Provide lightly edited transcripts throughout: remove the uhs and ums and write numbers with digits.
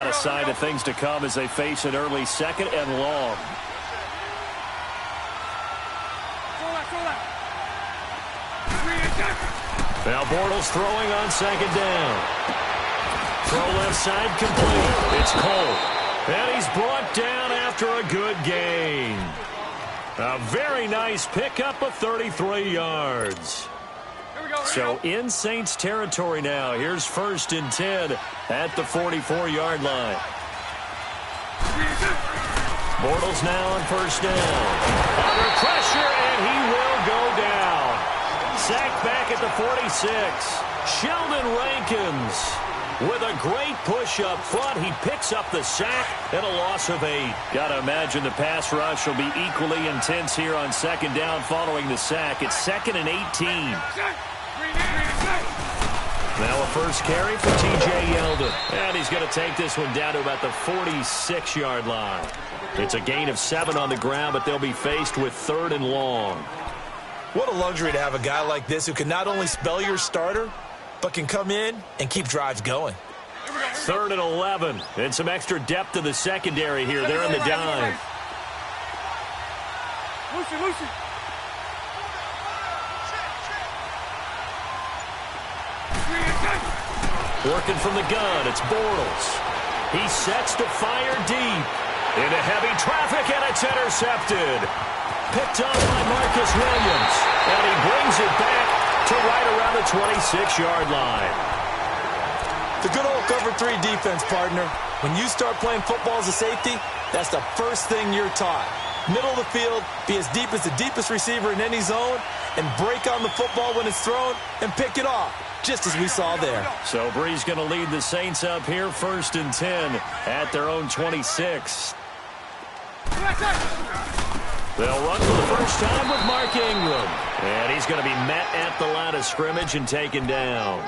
A sign of things to come as they face an early second and long. Now Bortles throwing on second down. Throw left side complete. It's Cole. And he's brought down after a good gain. A very nice pickup of 33 yards. So in Saints territory now. Here's 1st and 10 at the 44-yard line. Bortles now on 1st down. Under pressure, and he will go down. Sacked back at the 46. Sheldon Rankins with a great push up front. He picks up the sack and a loss of 8. Got to imagine the pass rush will be equally intense here on 2nd down following the sack. It's 2nd and 18. Now a first carry for T.J. Yeldon. And he's going to take this one down to about the 46-yard line. It's a gain of 7 on the ground, but they'll be faced with 3rd and long. What a luxury to have a guy like this who can not only spell your starter, but can come in and keep drives going. 3rd and 11. And some extra depth to the secondary here. They're in the dime. Working from the gun, it's Bortles. He sets to fire deep. Into heavy traffic, and it's intercepted. Picked up by Marcus Williams. And he brings it back to right around the 26-yard line. The good old cover 3 defense, partner. When you start playing football as a safety, that's the first thing you're taught. Middle of the field, be as deep as the deepest receiver in any zone, and break on the football when it's thrown and pick it off, just as we saw there. So Bree's going to lead the Saints up here 1st and 10 at their own 26. They'll run for the first time with Mark Ingram. And he's going to be met at the line of scrimmage and taken down.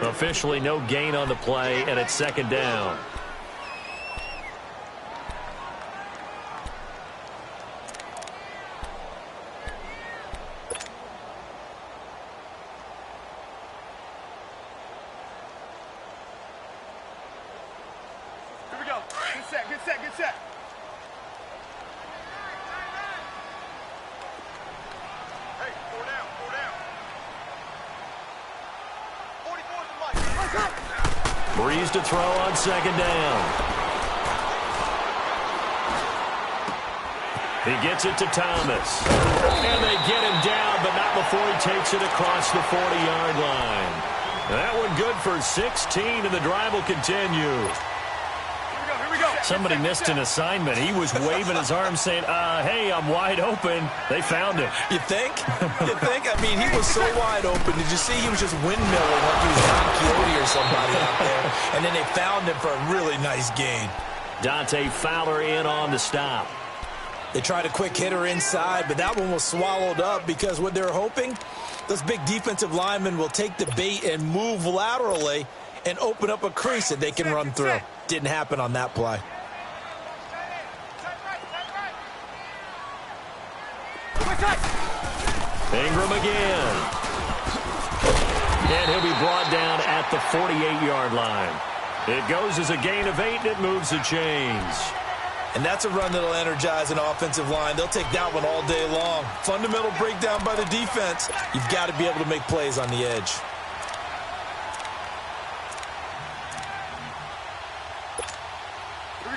Officially no gain on the play, and it's 2nd down. Here we go. Good set, good set, good set. Hey, 4 down, 4 down. 44's the mic. Breeze to throw on 2nd down. He gets it to Thomas. And they get him down, but not before he takes it across the 40-yard line. That one good for 16, and the drive will continue. Somebody missed an assignment. He was waving his arms saying, hey, I'm wide open. They found him. You think? You think? I mean, he was so wide open. Did you see he was just windmilling like he was Don Quixote or somebody out there? And then they found him for a really nice gain. Dante Fowler in on the stop. They tried a quick hitter inside, but that one was swallowed up because what they're hoping, those big defensive linemen will take the bait and move laterally and open up a crease that they can run through. Didn't happen on that play. Ingram again. And he'll be brought down at the 48-yard line. It goes as a gain of 8, and it moves the chains. And that's a run that'll energize an offensive line. They'll take that one all day long. Fundamental breakdown by the defense. You've got to be able to make plays on the edge.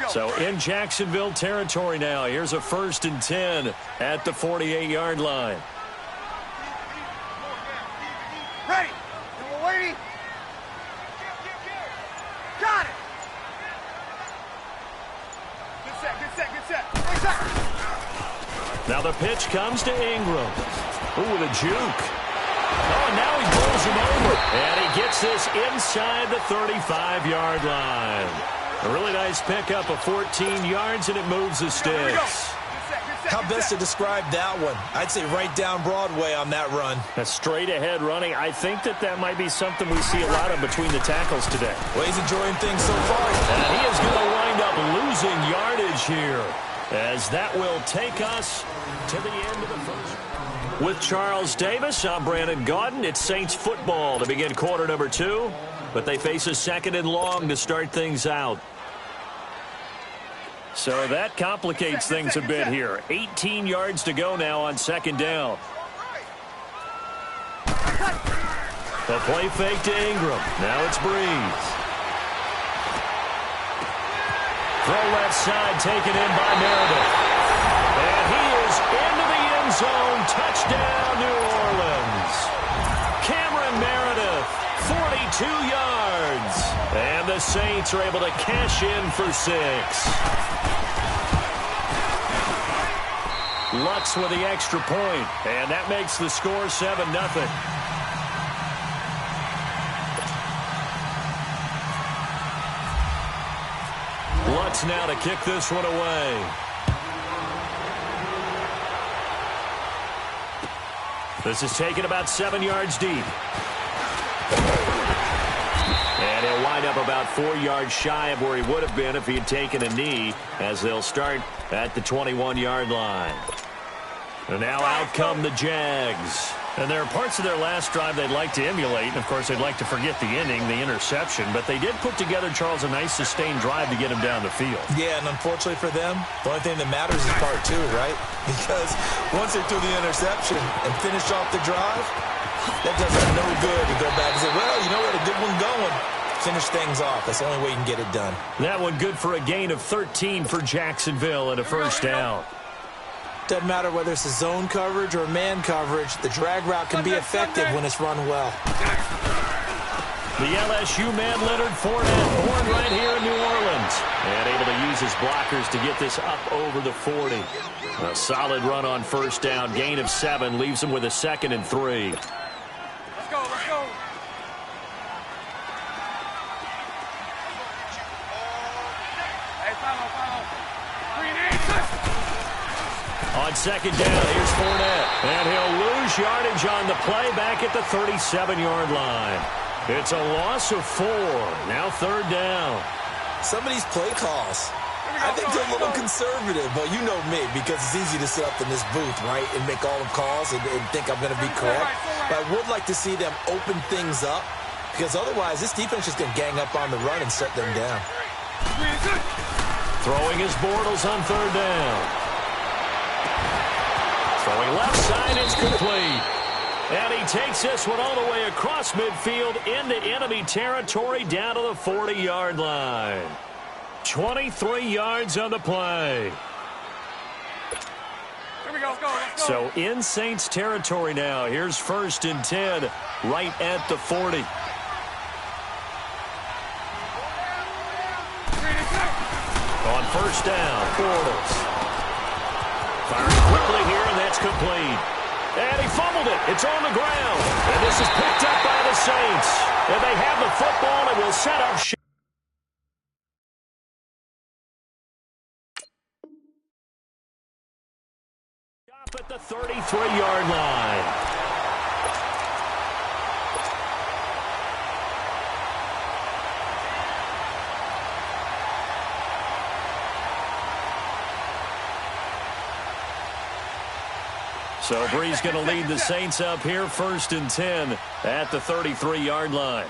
So in Jacksonville territory now. Here's a 1st and 10 at the 48-yard line. Ready. We're waiting. Got it. Good set, good set, good set. Good set. Now the pitch comes to Ingram. Ooh, with a juke. Oh, and now he pulls him over. And he gets this inside the 35-yard line. A really nice pickup of 14 yards, and it moves the sticks. How best to describe that one? I'd say right down Broadway on that run. A straight-ahead running. I think that might be something we see a lot of between the tackles today. Well, he's enjoying things so far. And he is going to wind up losing yardage here, as that will take us to the end of the first. With Charles Davis, I'm Brandon Gaudin. It's Saints football to begin quarter number 2. but they face a 2nd and long to start things out. So that complicates things a bit here. 18 yards to go now on 2nd down. The play fake to Ingram. Now it's Breeze. Throw left side taken in by Meredith. And he is into the end zone. Touchdown, New Orleans. Cameron Meredith, 42 yards. And the Saints are able to cash in for 6. Lutz with the extra point, and that makes the score 7-0. Lutz now to kick this one away. This is taken about 7 yards deep. And he'll wind up about 4 yards shy of where he would have been if he had taken a knee, as they'll start at the 21-yard line. And now out come the Jags. And there are parts of their last drive they'd like to emulate. And, of course, they'd like to forget the inning, the interception. But they did put together, Charles, a nice sustained drive to get him down the field. Yeah, and unfortunately for them, the only thing that matters is part 2, right? Because once they threw the interception and finished off the drive, that does them no good to go back and say, well, you know what, a good one going. Finish things off. That's the only way you can get it done. That one good for a gain of 13 for Jacksonville and a first down. Doesn't matter whether it's a zone coverage or man coverage, the drag route can be effective when it's run well. The LSU man, Leonard Fournette, born right here in New Orleans, and able to use his blockers to get this up over the 40. A solid run on first down, gain of 7, leaves him with a 2nd and 3. Let's go, let's go. Hey, follow. 3 and 8. On 2nd down, here's Fournette, and he'll lose yardage on the play back at the 37-yard line. It's a loss of 4. Now 3rd down. Some of these play calls, I think they're a little conservative, but you know me, because it's easy to sit up in this booth, right, and make all the calls and think I'm going to be correct. But I would like to see them open things up, because otherwise this defense is going to gang up on the run and shut them down. Throwing his Bortles on 3rd down. Throwing left side, it's complete. And he takes this one all the way across midfield into enemy territory down to the 40-yard line. 23 yards on the play. Here we go, let's go. So in Saints territory now. Here's 1st and 10 right at the 40. On 1st down, Bortles. Firing quickly here, and that's complete. And he fumbled it. It's on the ground. And this is picked up by the Saints. And they have the football and will set up shop at the 33-yard line. So Breeze going to lead the Saints up here, 1st and 10 at the 33-yard line.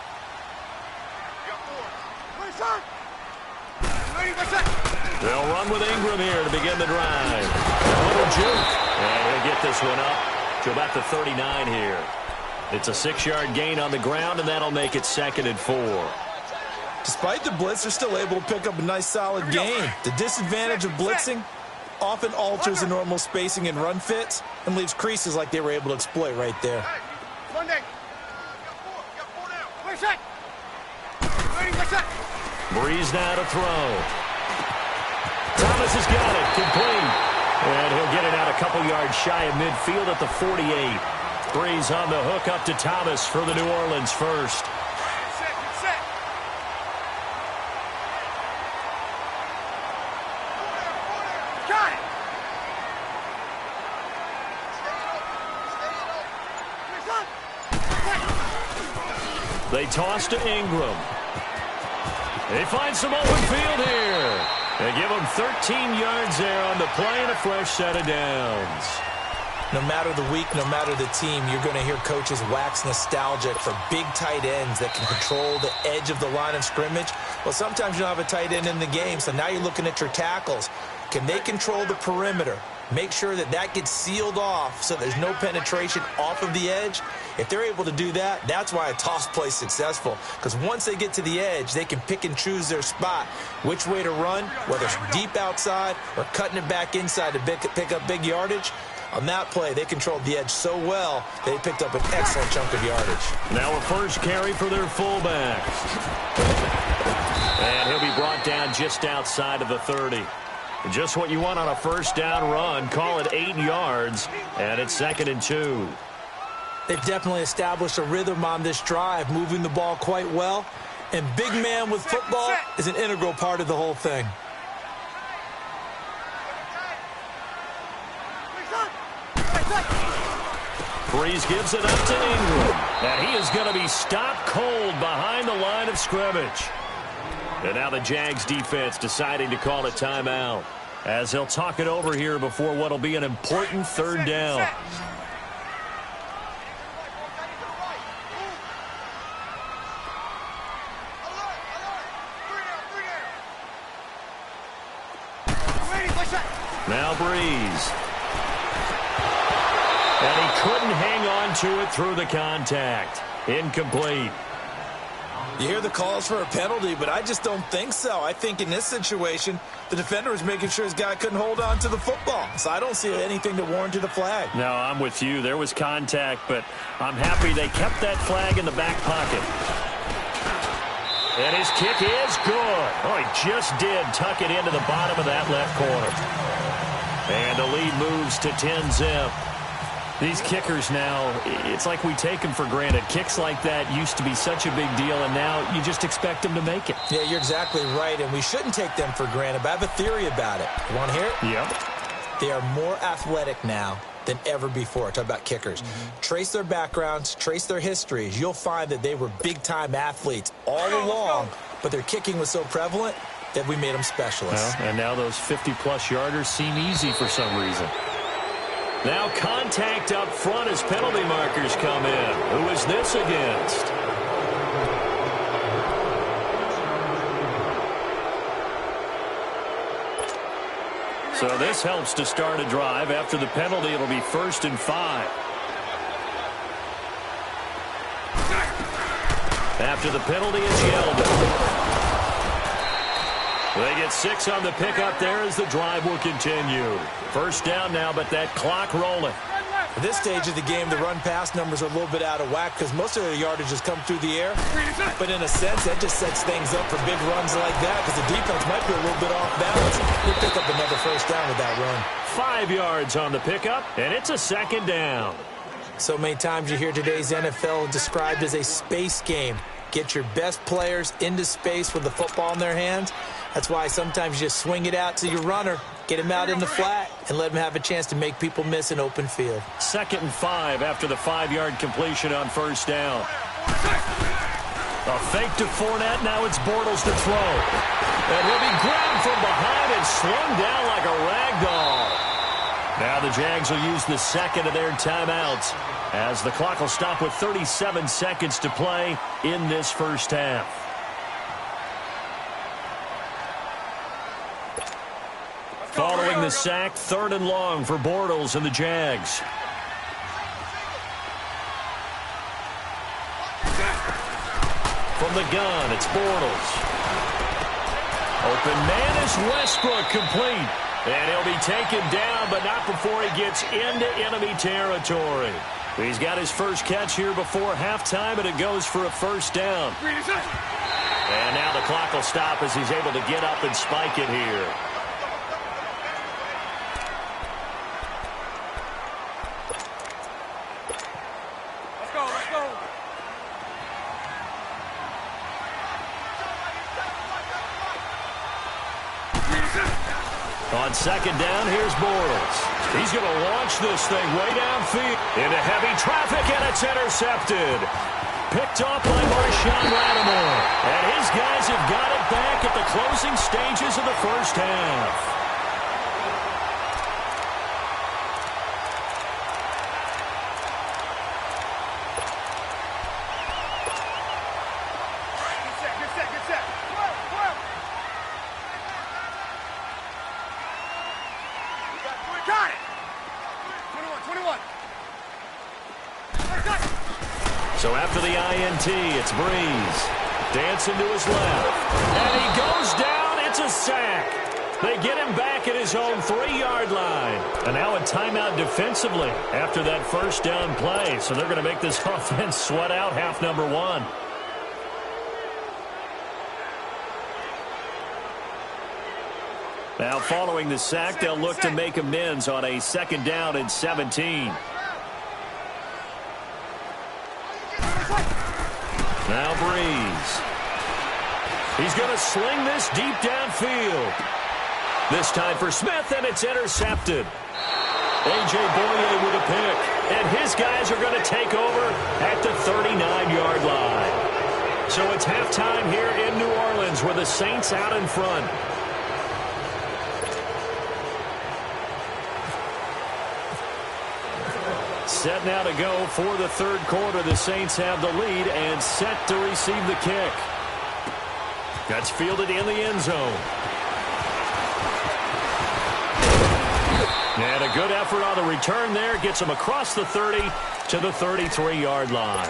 They'll run with Ingram here to begin the drive. A little juke. And he'll get this one up to about the 39 here. It's a 6-yard gain on the ground, and that'll make it 2nd and 4. Despite the blitz, they're still able to pick up a nice solid gain. The disadvantage of blitzing often alters the normal spacing and run fits and leaves creases like they were able to exploit right there. Breeze now to throw. Thomas has got it, complete. And he'll get it out a couple yards shy of midfield at the 48. Breeze on the hook up to Thomas for the New Orleans first. They toss to Ingram. They find some open field here. They give him 13 yards there on the play and a fresh set of downs. No matter the week, no matter the team, you're going to hear coaches wax nostalgic for big tight ends that can control the edge of the line of scrimmage. Well, sometimes you don't have a tight end in the game, so now you're looking at your tackles. Can they control the perimeter? Make sure that that gets sealed off so there's no penetration off of the edge. If they're able to do that, that's why a toss play is successful. Because once they get to the edge, they can pick and choose their spot, which way to run, whether it's deep outside or cutting it back inside to pick up big yardage. On that play, they controlled the edge so well, they picked up an excellent chunk of yardage. Now a first carry for their fullback. And he'll be brought down just outside of the 30. Just what you want on a first down run. Call it 8 yards, and it's 2nd and 2. They've definitely established a rhythm on this drive, moving the ball quite well. And big man with football is an integral part of the whole thing. Breeze gives it up to Ingram. And he is going to be stopped cold behind the line of scrimmage. And now the Jags defense deciding to call a timeout as they'll talk it over here before what will be an important 3rd down. Now Breeze. And he couldn't hang on to it through the contact. Incomplete. You hear the calls for a penalty, but I just don't think so. I think in this situation, the defender was making sure his guy couldn't hold on to the football. So I don't see anything to warrant a flag. No, I'm with you. There was contact, but I'm happy they kept that flag in the back pocket. And his kick is good. Oh, he just did tuck it into the bottom of that left corner. And the lead moves to 10-zip. These kickers now, it's like we take them for granted. Kicks like that used to be such a big deal, and now you just expect them to make it. Yeah, you're exactly right, and we shouldn't take them for granted, but I have a theory about it. You want to hear it? Yep. They are more athletic now than ever before. Talk about kickers. Trace their backgrounds, trace their histories. You'll find that they were big-time athletes all along, but their kicking was so prevalent that we made them specialists. Well, and now those 50-plus yarders seem easy for some reason. Now contact up front as penalty markers come in. Who is this against? So this helps to start a drive. After the penalty, it'll be 1st and 5. After the penalty, it's Yeldon. They get 6 on the pickup there as the drive will continue. First down now, but that clock rolling. At this stage of the game, the run-pass numbers are a little bit out of whack because most of their yardage has come through the air. But in a sense, that just sets things up for big runs like that because the defense might be a little bit off balance. They'll pick up another first down with that run. 5 yards on the pickup, and it's a 2nd down. So many times you hear today's NFL described as a space game. Get your best players into space with the football in their hands. That's why sometimes you just swing it out to your runner, get him out in the flat, and let him have a chance to make people miss an open field. 2nd and 5 after the 5-yard completion on first down. A fake to Fournette. Now it's Bortles to throw. And he'll be grabbed from behind and slung down like a rag doll. Now the Jags will use the 2nd of their timeouts as the clock will stop with 37 seconds to play in this first half. Following the sack, 3rd and long for Bortles and the Jags. From the gun, it's Bortles. Open man is Westbrook, complete. And he'll be taken down, but not before he gets into enemy territory. He's got his first catch here before halftime, and it goes for a first down. And now the clock will stop as he's able to get up and spike it here. On 2nd down, here's Bortles. He's going to launch this thing way downfield into heavy traffic, and it's intercepted. Picked off by Marshawn Lattimore. And his guys have got it back at the closing stages of the first half. So after the INT, it's Breeze. Dancing to his left. And he goes down. It's a sack. They get him back at his own 3-yard line. And now a timeout defensively after that first down play. So they're going to make this offense sweat out half number 1. Now following the sack, they'll look to make amends on a 2nd down and 17. Now Breeze. He's going to sling this deep downfield. This time for Smith, and it's intercepted. A.J. Boye with a pick. And his guys are going to take over at the 39-yard line. So it's halftime here in New Orleans with the Saints out in front. Set now to go for the 3rd quarter. The Saints have the lead and set to receive the kick. That's fielded in the end zone. And a good effort on the return there. Gets them across the 30 to the 33-yard line.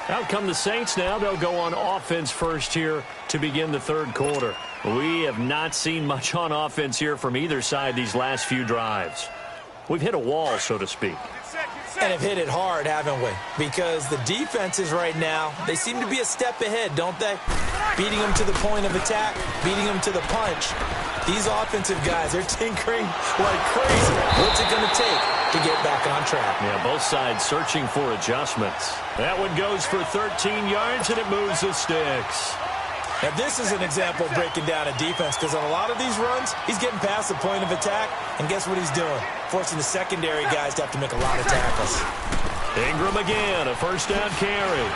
Out come the Saints now. They'll go on offense first here to begin the 3rd quarter. We have not seen much on offense here from either side these last few drives. We've hit a wall, so to speak. And have hit it hard, haven't we? Because the defenses right now, they seem to be a step ahead, don't they? Beating them to the point of attack, beating them to the punch. These offensive guys, they're tinkering like crazy. What's it going to take to get back on track? Yeah, both sides searching for adjustments. That one goes for 13 yards, and it moves the sticks. Now, this is an example of breaking down a defense, because on a lot of these runs, he's getting past the point of attack, and guess what he's doing? Forcing the secondary guys to have to make a lot of tackles. Ingram again, a 1st down carry.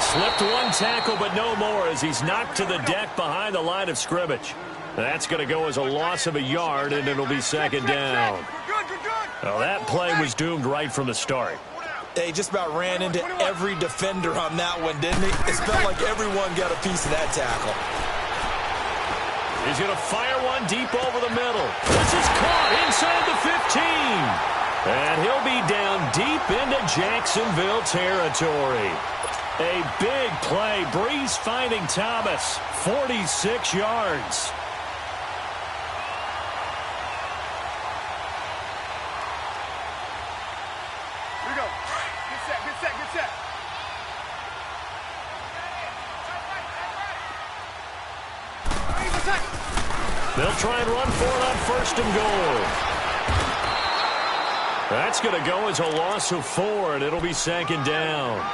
Slipped one tackle, but no more as he's knocked to the deck behind the line of scrimmage. That's going to go as a loss of a yard, and it'll be 2nd down. Well, that play was doomed right from the start. They just about ran into every defender on that one, didn't he? It felt like everyone got a piece of that tackle. He's going to fire one deep over the middle. This is caught inside the 15. And he'll be down deep into Jacksonville territory. A big play. Breeze finding Thomas. 46 yards. Here we go. Get set, get set, get set. They'll try and run for it on 1st and goal. That's going to go as a loss of 4, and it'll be 2nd down.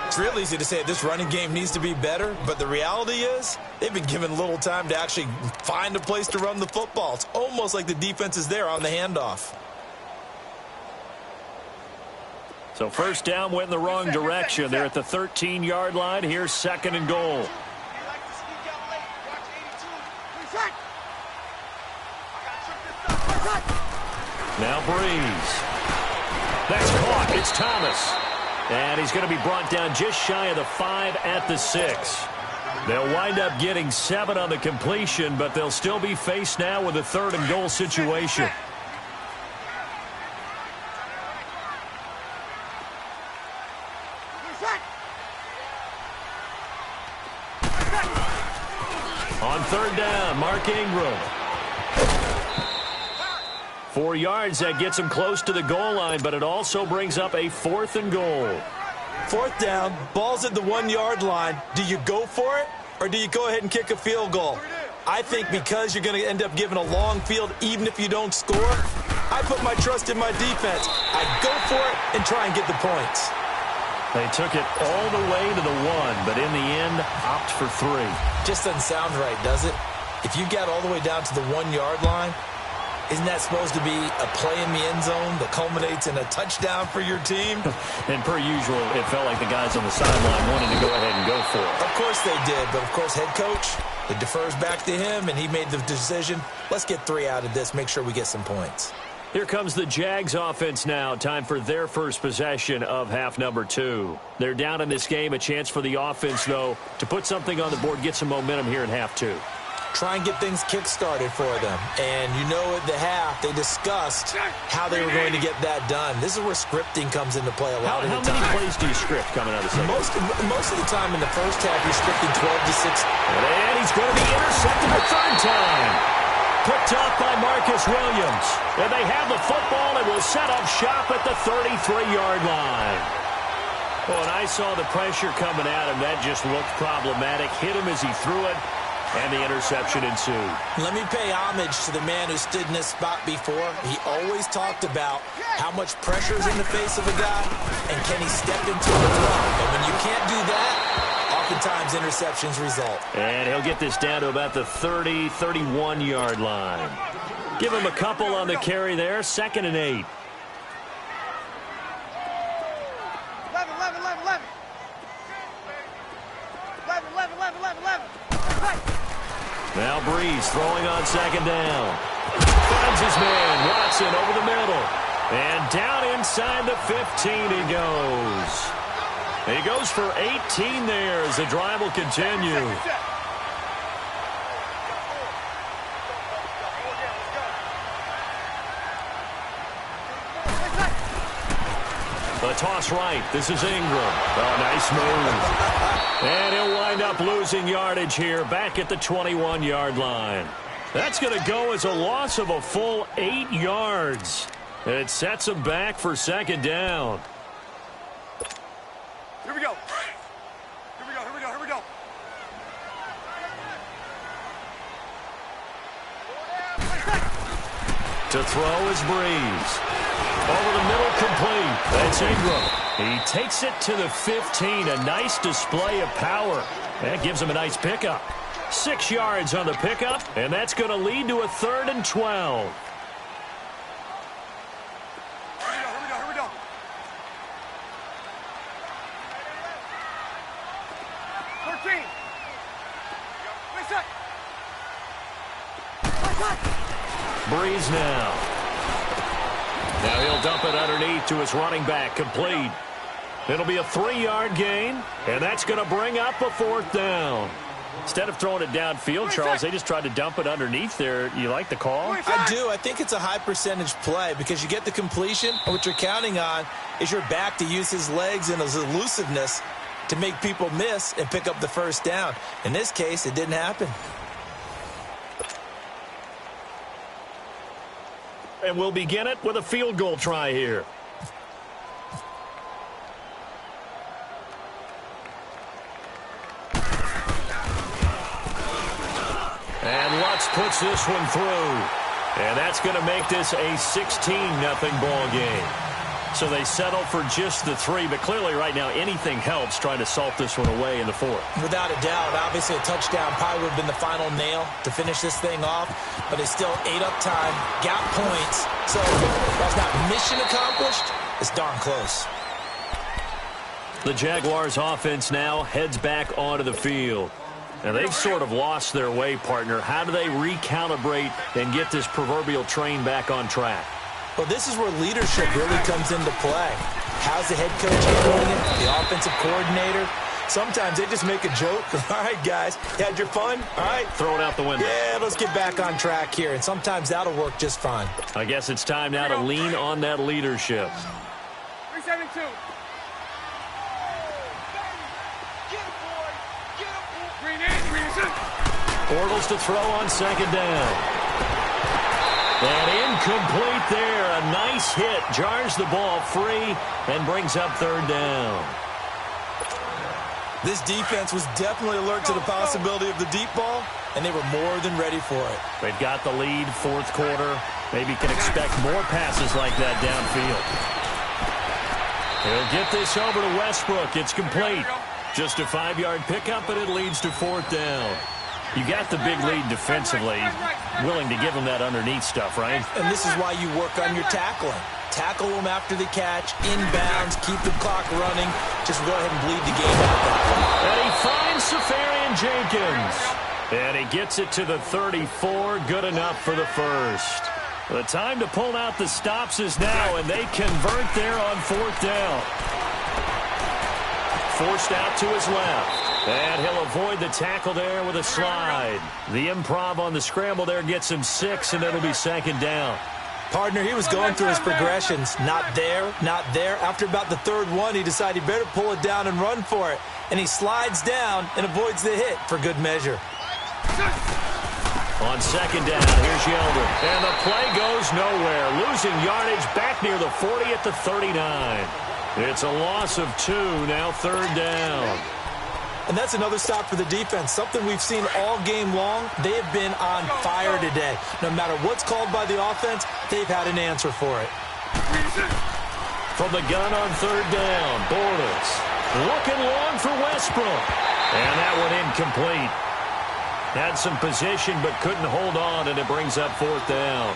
It's real easy to say this running game needs to be better, but the reality is they've been given little time to actually find a place to run the football. It's almost like the defense is there on the handoff. So 1st down went in the wrong direction. They're at the 13-yard line. Here's 2nd and goal. Now Breeze. That's caught. It's Thomas. And he's going to be brought down just shy of the 5 at the 6. They'll wind up getting 7 on the completion, but they'll still be faced now with a 3rd and goal situation. On 3rd down, Mark Ingram. 4 yards, that gets him close to the goal line, but it also brings up a 4th and goal. 4th down, ball's at the 1-yard line. Do you go for it, or do you go ahead and kick a field goal? I think because you're going to end up giving a long field even if you don't score, I put my trust in my defense. I go for it and try and get the points. They took it all the way to the 1, but in the end, opt for 3. Just doesn't sound right, does it? If you got all the way down to the 1-yard line, isn't that supposed to be a play in the end zone that culminates in a touchdown for your team? And per usual, it felt like the guys on the sideline wanted to go ahead and go for it. Of course they did, but of course head coach, it defers back to him, and he made the decision. Let's get 3 out of this, make sure we get some points. Here comes the Jags offense now. Time for their first possession of half number 2. They're down in this game. A chance for the offense, though, to put something on the board, get some momentum here in half 2. try and get things kick-started for them. And you know at the half, they discussed how they were going to get that done. This is where scripting comes into play a lot of the time. How many plays do you script coming out of the second? Most of the time in the first half, you're scripting 12 to 6. And he's going to be intercepted a third time. Picked off by Marcus Williams. And they have the football and will set up shop at the 33-yard line. Well, when I saw the pressure coming at him, that just looked problematic. Hit him as he threw it, and the interception ensued. Let me pay homage to the man who stood in this spot before. He always talked about how much pressure is in the face of a guy, and can he step into the throw. And when you can't do that, oftentimes interceptions result. And he'll get this down to about the 30, 31-yard line. Give him a couple on the carry there, 2nd and 8. 11. Now Breeze throwing on 2nd down. Finds his man, Watson, over the middle. And down inside the 15 he goes. He goes for 18 there as the drive will continue. The toss right. This is Ingram. Oh, nice move. And he'll wind up losing yardage here back at the 21-yard line. That's going to go as a loss of a full 8 yards. It sets him back for 2nd down. Here we go. To throw is Breeze. Over the middle, complete. That's Ingram. He takes it to the 15. A nice display of power. That gives him a nice pickup. 6 yards on the pickup, and that's going to lead to a 3rd and 12. Here we go. Breeze now. Now he'll dump it underneath to his running back, complete. It'll be a 3-yard gain, and that's going to bring up a 4th down. Instead of throwing it downfield, Charles, they just tried to dump it underneath there. You like the call? I do. I think it's a high percentage play because you get the completion, and what you're counting on is your back to use his legs and his elusiveness to make people miss and pick up the 1st down. In this case, it didn't happen. And we'll begin it with a field goal try here. And Lutz puts this one through. And that's going to make this a 16-0 ball game. So they settle for just the 3, but clearly right now anything helps trying to salt this one away in the 4th. Without a doubt, obviously a touchdown probably would have been the final nail to finish this thing off, but it's still ate up time, got points, so that's not mission accomplished, it's darn close. The Jaguars offense now heads back onto the field. And they've sort of lost their way, partner. How do they recalibrate and get this proverbial train back on track? Well, this is where leadership really comes into play. How's the head coach handling it? The offensive coordinator? Sometimes they just make a joke. All right, guys, you had your fun? All right. Throw it out the window. Yeah, let's get back on track here. And sometimes that'll work just fine. I guess it's time now to lean on that leadership. 372. Bortles to throw on 2nd down. And incomplete there. A nice hit. Jars the ball free and brings up 3rd down. This defense was definitely alert to the possibility of the deep ball, and they were more than ready for it. They've got the lead, 4th quarter. Maybe can expect more passes like that downfield. He'll get this over to Westbrook. It's complete. Just a 5-yard pickup, and it leads to 4th down. You got the big lead defensively, willing to give them that underneath stuff, right? And this is why you work on your tackling. Tackle them after the catch, inbounds, keep the clock running. Just go ahead and bleed the game out that way. And he finds Safarian Jenkins. And he gets it to the 34. Good enough for the 1st. The time to pull out the stops is now, and they convert there on 4th down. Forced out to his left. And he'll avoid the tackle there with a slide. The improv on the scramble there gets him 6, and it'll be 2nd down. Partner, he was going through his progressions. Not there, not there. After about the 3rd one, he decided he better pull it down and run for it. And he slides down and avoids the hit for good measure. On 2nd down, here's Yeldon. And the play goes nowhere. Losing yardage back near the 40 at the 39. It's a loss of 2, now 3rd down. And that's another stop for the defense, something we've seen all game long. They have been on fire today. No matter what's called by the offense, they've had an answer for it. From the gun on 3rd down, Bortles looking long for Westbrook. And that one incomplete. Had some position but couldn't hold on, and it brings up 4th down.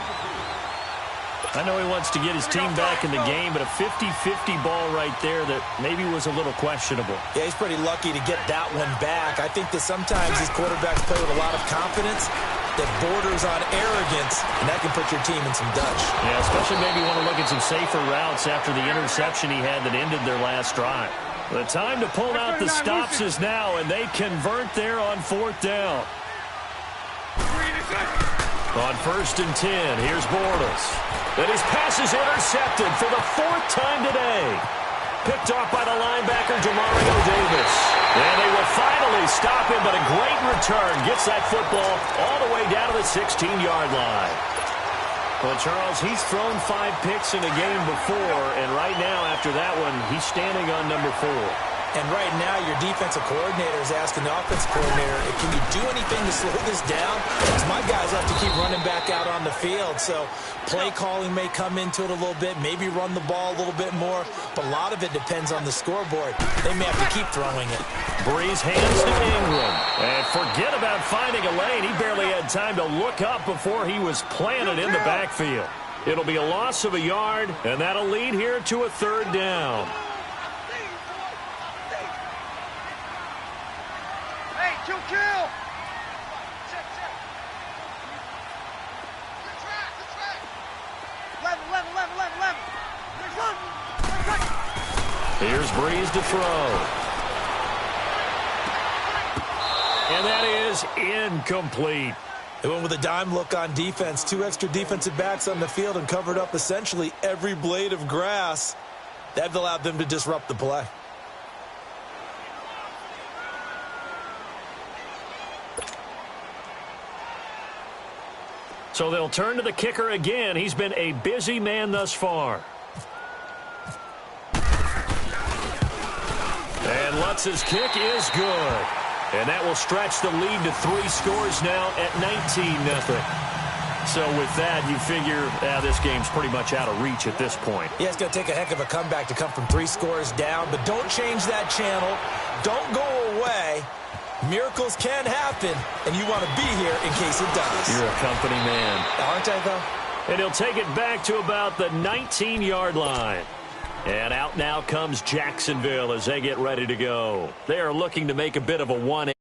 I know he wants to get his team back in the game, but a 50-50 ball right there that maybe was a little questionable. Yeah, he's pretty lucky to get that one back. I think that sometimes these quarterbacks play with a lot of confidence that borders on arrogance, and that can put your team in some dutch. Yeah, especially maybe want to look at some safer routes after the interception he had that ended their last drive. The time to pull out the stops is now, and they convert there on 4th down. On 1st and 10, here's Bortles. And his pass is intercepted for the 4th time today. Picked off by the linebacker, Demario Davis. And they will finally stop him, but a great return gets that football all the way down to the 16-yard line. Well, Charles, he's thrown 5 picks in a game before, and right now, after that one, he's standing on number 4. And right now, your defensive coordinator is asking the offensive coordinator, can you do anything to slow this down? Because my guys have to keep running back out on the field. So play calling may come into it a little bit, maybe run the ball a little bit more. But a lot of it depends on the scoreboard. They may have to keep throwing it. Breeze hands to Ingram. And forget about finding a lane. He barely had time to look up before he was planted in the backfield. It'll be a loss of a yard, and that'll lead here to a 3rd down. Kill. Check. Good track. 11. Here's Breeze to throw. And that is incomplete. They went with a dime look on defense. 2 extra defensive backs on the field and covered up essentially every blade of grass. That allowed them to disrupt the play. So they'll turn to the kicker again. He's been a busy man thus far. And Lutz's kick is good. And that will stretch the lead to 3 scores now at 19-0. So with that, you figure this game's pretty much out of reach at this point. Yeah, it's going to take a heck of a comeback to come from 3 scores down. But don't change that channel. Don't go away. Miracles can happen, and you want to be here in case it does. You're a company man. Aren't I, though? And he'll take it back to about the 19-yard line. And out now comes Jacksonville as they get ready to go. They are looking to make a bit of a 1-8.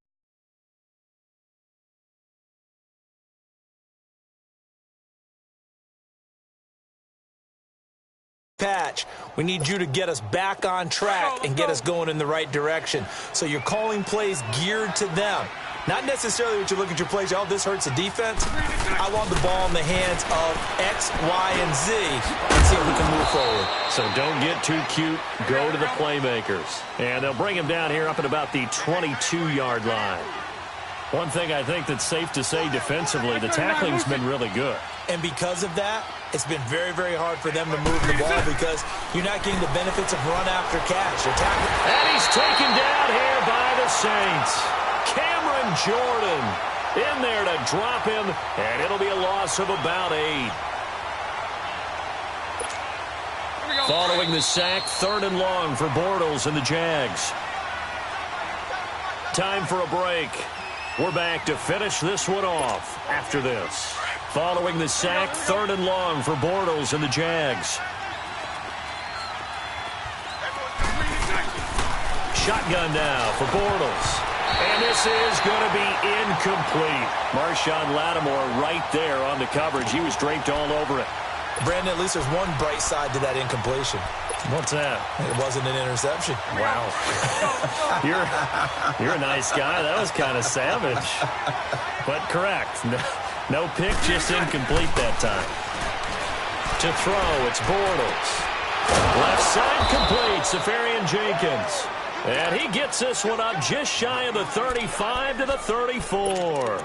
Patch, we need you to get us back on track and get us going in the right direction. So you're calling plays geared to them. Not necessarily what you look at your plays, oh, this hurts the defense. I want the ball in the hands of X, Y, and Z and see if we can move forward. So don't get too cute. Go to the playmakers. And they'll bring him down here up at about the 22-yard line. One thing I think that's safe to say defensively, the tackling's been really good. And because of that, it's been very, very hard for them to move the ball because you're not getting the benefits of run after catch. And he's taken down here by the Saints. Cameron Jordan in there to drop him, and it'll be a loss of about 8. Following the sack, 3rd and long for Bortles and the Jags. Time for a break. We're back to finish this one off after this. Following the sack, 3rd and long for Bortles and the Jags. Shotgun now for Bortles. And this is going to be incomplete. Marshawn Lattimore right there on the coverage. He was draped all over it. Brandon, at least there's one bright side to that incompletion. What's that? It wasn't an interception. Wow. You're a nice guy. That was kind of savage. But correct. No pick, just incomplete that time. To throw, it's Bortles. Left side complete, Safarian Jenkins. And he gets this one up just shy of the 35 to the 34.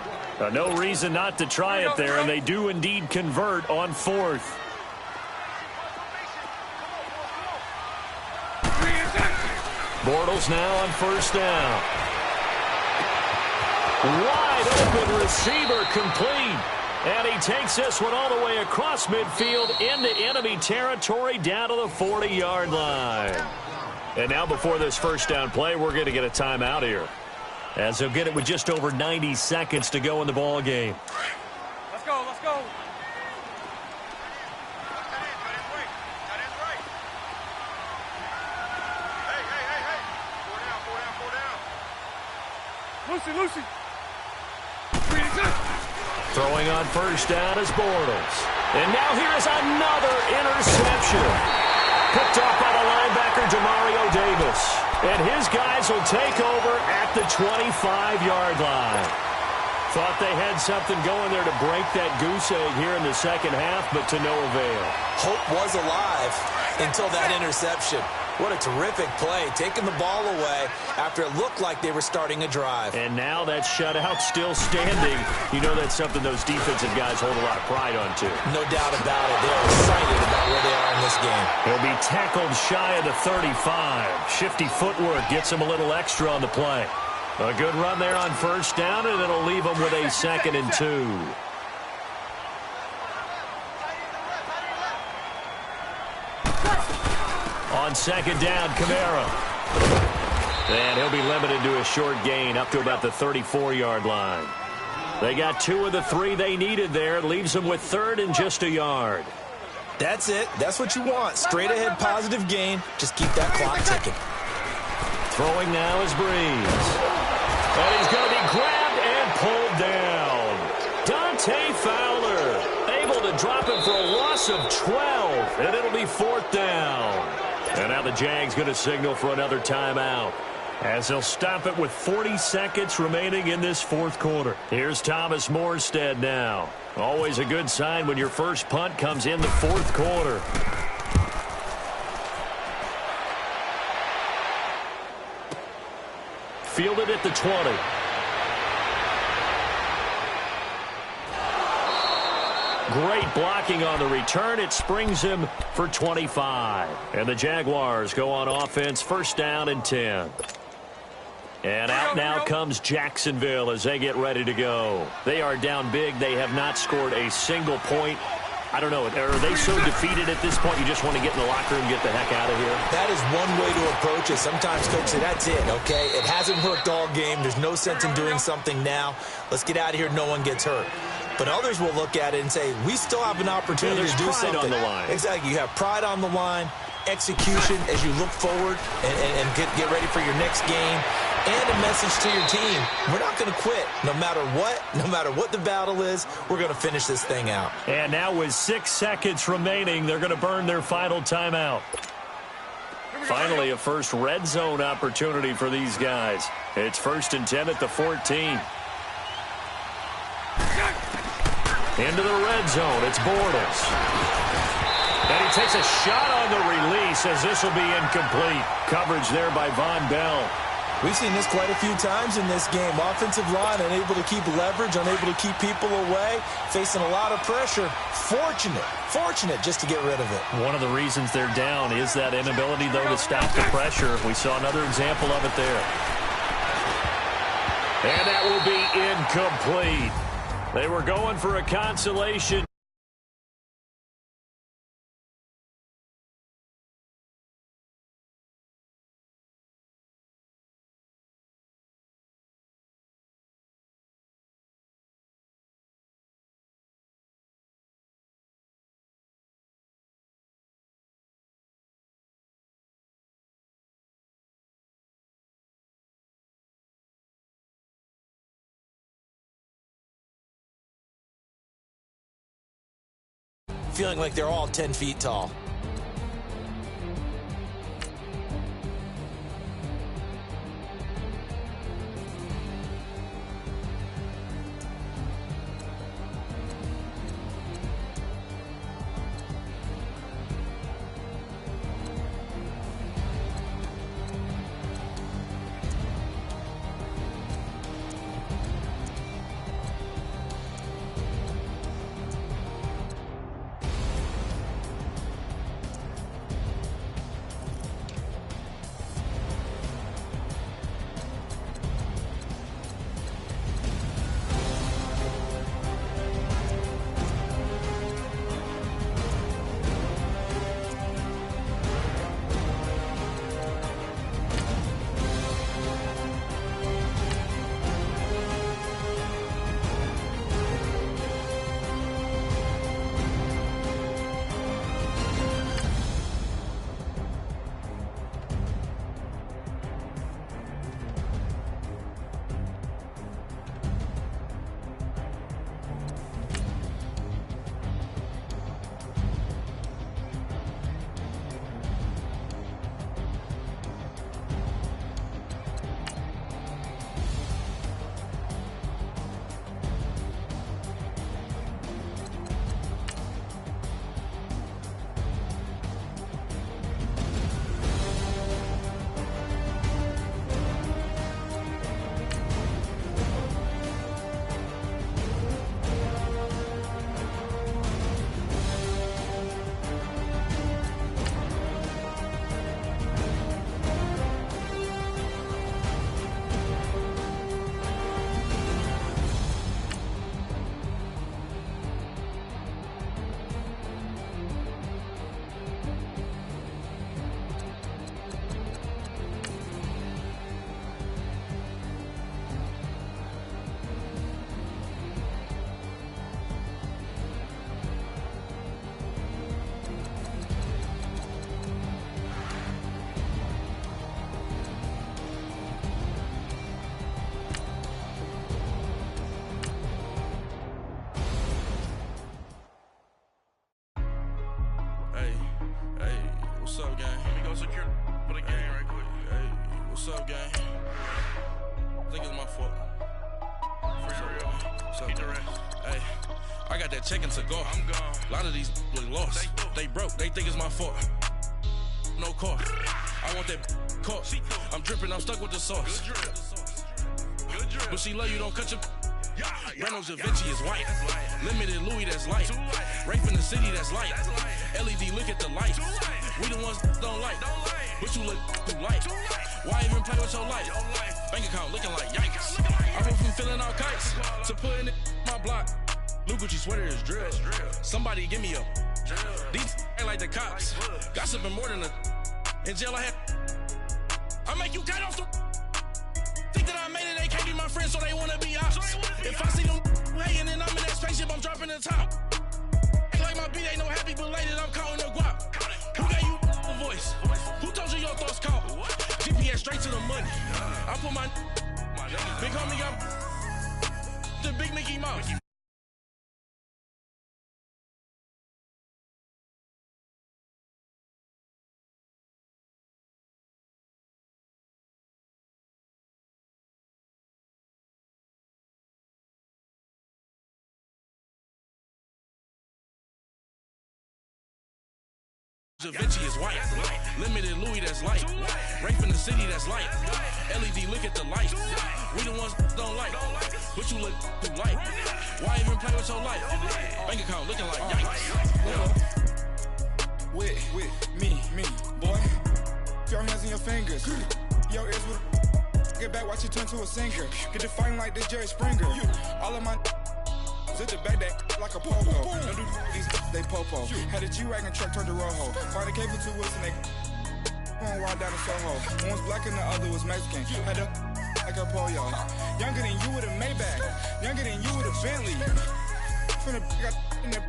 No reason not to try it there, and they do indeed convert on fourth. Bortles now on first down. Wide open receiver complete. And he takes this one all the way across midfield into enemy territory down to the 40-yard line. And now before this first down play, we're going to get a timeout here, as he'll get it with just over 90 seconds to go in the ball game. Let's go, let's go. Lucy, Lucy. Throwing on first down is Bortles. And now here is another interception. Picked off by the linebacker, Demario Davis. And his guys will take over at the 25-yard line. Thought they had something going there to break that goose egg here in the second half, but to no avail. Hope was alive until that interception. What a terrific play, taking the ball away after it looked like they were starting a drive. And now that shutout still standing. You know that's something those defensive guys hold a lot of pride on, too. No doubt about it. They're excited about where they are in this game. He'll be tackled shy of the 35. Shifty footwork gets him a little extra on the play. A good run there on first down, and it'll leave him with a 2nd and 2. On second down, Kamara. And he'll be limited to a short gain up to about the 34-yard line. They got 2 of the 3 they needed there. It leaves them with 3rd and just a yard. That's it. That's what you want. Straight ahead positive gain. Just keep that clock ticking. Throwing now is Breeze. And he's going to be grabbed and pulled down. Dante Fowler able to drop him for a loss of 12. And it'll be 4th down. And now the Jags going to signal for another timeout, as they'll stop it with 40 seconds remaining in this 4th quarter. Here's Thomas Morstead now. Always a good sign when your first punt comes in the 4th quarter. Fielded at the 20. Great blocking on the return. It springs him for 25. And the Jaguars go on offense, first down and 10. And out now comes Jacksonville as they get ready to go. They are down big. They have not scored a single point. I don't know. Are they so defeated at this point you just want to get in the locker room and get the heck out of here? That is one way to approach it. Sometimes coaches say, that's it, okay? It hasn't worked all game. There's no sense in doing something now. Let's get out of here. No one gets hurt. But others will look at it and say, we still have an opportunity to do something. On the line. Exactly. You have pride on the line, execution as you look forward and get ready for your next game, and a message to your team. We're not going to quit no matter what the battle is. We're going to finish this thing out. And now with 6 seconds remaining, they're going to burn their final timeout. Finally, a first red zone opportunity for these guys. It's 1st and 10 at the 14. Into the red zone, it's Bortles. And he takes a shot on the release as this will be incomplete. Coverage there by Von Bell. We've seen this quite a few times in this game. Offensive line unable to keep leverage, unable to keep people away, facing a lot of pressure. Fortunate just to get rid of it. One of the reasons they're down is that inability, though, to stop the pressure. We saw another example of it there. And that will be incomplete. They were going for a consolation. feeling like they're all 10 feet tall. What's up, gang? Let me go secure for the game right quick. Hey, what's up, gang? I think it's my fault. For real. What's up, keep the rest. Hey, I got that check-in to go. I'm gone. A lot of these look lost. They broke. They think it's my fault. No car. I want that caught. I'm dripping. I'm stuck with the sauce. Good drip. Good drip. But she love you. Don't cut your. Reynolds Da Vinci is white. Limited Louis, that's light. Rape in the city, that's light. LED, look at the light. We the ones don't like. But you look too light. Why even play with your life? Bank account looking like yikes. I went from filling out kites to putting it in my block. Blue Gucci sweater is drill. Somebody give me a. These ain't like the cops. Gossiping more than a. In jail I had. I make you cut off the. Think that I made it, they can't be my friends, so they wanna be ops. If I see them hanging and I'm in that spaceship, I'm dropping the top. Ain't like my beat ain't no happy belated, I'm counting the guap. Who gave you the voice? Who told you your thoughts count? GPS straight to the money. I put my big homie got the big Mickey Mouse. Da Vinci is white. Limited Louis, that's light. Rape in the city, that's light. LED, look at the light. We the ones don't like. But you look too light. Why even play with your life? Bank account looking like yikes. With me, boy. Your hands and your fingers. Your ears with get back, watch you turn to a singer. Get the fighting like this Jerry Springer. All of my hit the back that like a pogo. Don't do these they popo. Had a G-Wagon truck turned to Rojo. Find a cable 2 wheels and they going wild down in Soho. One was black and the other was Mexican. Had a like a pollo. Younger than you with a Maybach. Younger than you with a Bentley. Finna got in the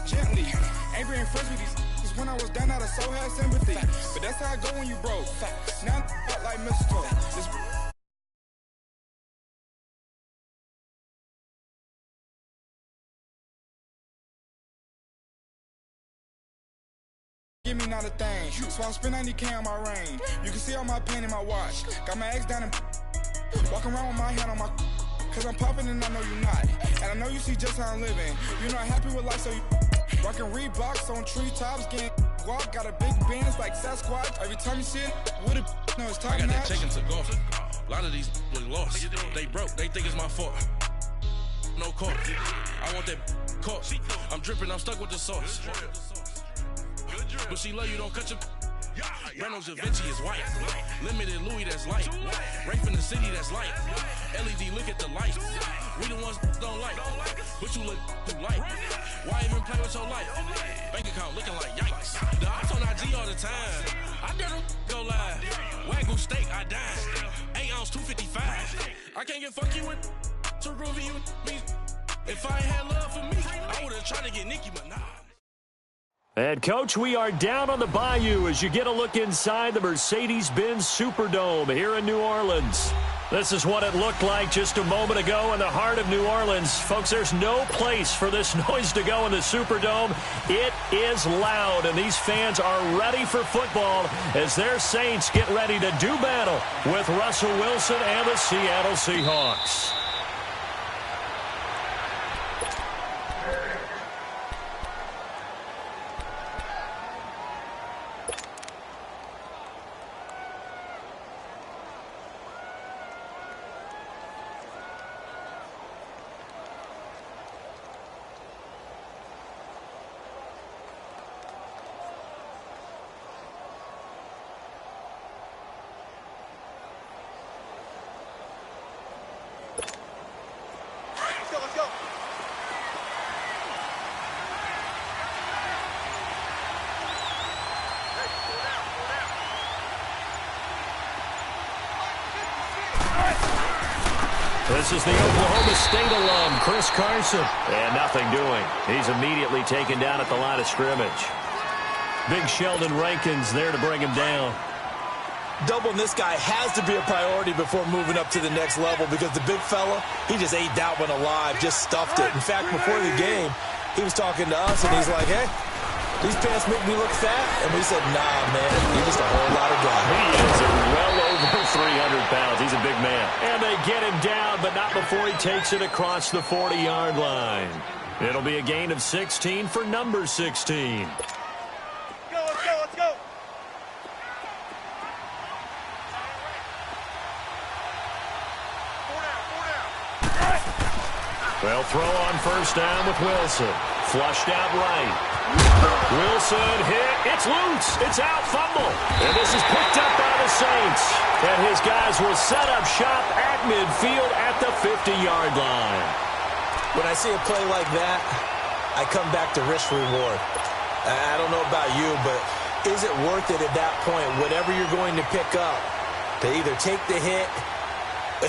gently. Ain't being friends with these when I was down out of soul had sympathy. But that's how I go when you broke. Now I'm like mistletoe. give me not a thing. So I spend 90K on my range. You can see all my pain in my watch. Got my ex down and walking around with my hand on my. Cause I'm popping and I know you're not. And I know you see just how I'm living. You're not happy with life, so you rocking Reeboks on treetops, getting walk. Got a big Benz like Sasquatch. Every time you see it, with a no, it's top I got notch. that chicken to golf. A lot of these was lost. They broke. They think it's my fault. No court. I want that court. I'm dripping. I'm stuck with the sauce. But she love you. Don't cut your. Reynolds Da Vinci is white. Limited Louis, that's light. Rape in the city, that's light. LED, look at the light. We the ones don't like. But you look through light. Why even play with your life? Bank account looking like yikes. The ops on IG all the time. I dare them go live. Wagyu steak, I dine. 8 ounce, 255. I can't get fuck you with too groovy you me. If I ain't had love for me, I would've tried to get Nicki, but nah. And, Coach, we are down on the bayou as you get a look inside the Mercedes-Benz Superdome here in New Orleans. This is what it looked like just a moment ago in the heart of New Orleans. Folks, there's no place for this noise to go in the Superdome. It is loud, and these fans are ready for football as their Saints get ready to do battle with Russell Wilson and the Seattle Seahawks. This is the Oklahoma State alum, Chris Carson. And nothing doing. He's immediately taken down at the line of scrimmage. Big Sheldon Rankins there to bring him down. Doubling this guy has to be a priority before moving up to the next level because the big fella, he just ate that one alive, just stuffed it. In fact, before the game, he was talking to us, and he's like, hey, these pants make me look fat. And we said, nah, man, he's just a whole lot of guy. He is well over 300 pounds. He's a big man. And they get him down, but not before he takes it across the 40-yard line. It'll be a gain of 16 for number 16. Let's go. They'll throw on first down with Wilson. Flushed out right. Wilson hit. It's loose. It's out. Fumble. And this is picked up by the Saints. And his guys will set up shop at midfield at the 50-yard line. When I see a play like that, I come back to risk reward. I don't know about you, but is it worth it at that point, whatever you're going to pick up, to either take the hit,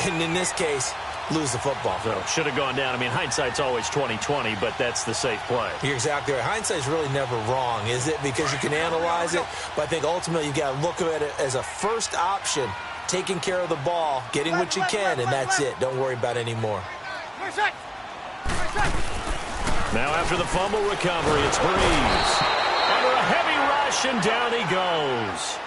and in this case, lose the football? So, should have gone down. I mean, hindsight's always 20/20, but that's the safe play. You're exactly right. Hindsight's really never wrong, is it? Because you can analyze it, but I think ultimately you got to look at it as a first option, taking care of the ball, getting what you can, and that's it. Don't worry about any more. Now after the fumble recovery, it's Breeze. Under a heavy rush, and down he goes.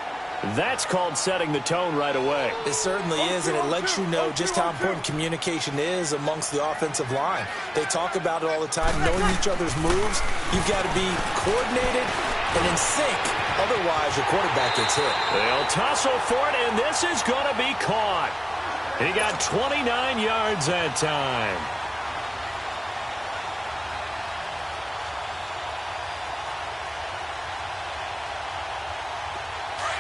That's called setting the tone right away. It certainly is, and it lets you know just how important communication is amongst the offensive line. They talk about it all the time, knowing each other's moves. You've got to be coordinated and in sync. Otherwise, your quarterback gets hit. They'll tussle for it, and this is going to be caught. He got 29 yards that time.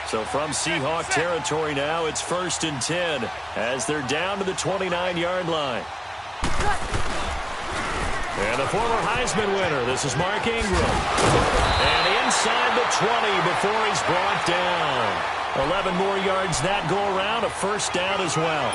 So from Seahawk territory now, it's 1st and 10 as they're down to the 29-yard line. And the former Heisman winner, this is Mark Ingram. And inside the 20 before he's brought down. 11 more yards that go around, a first down as well.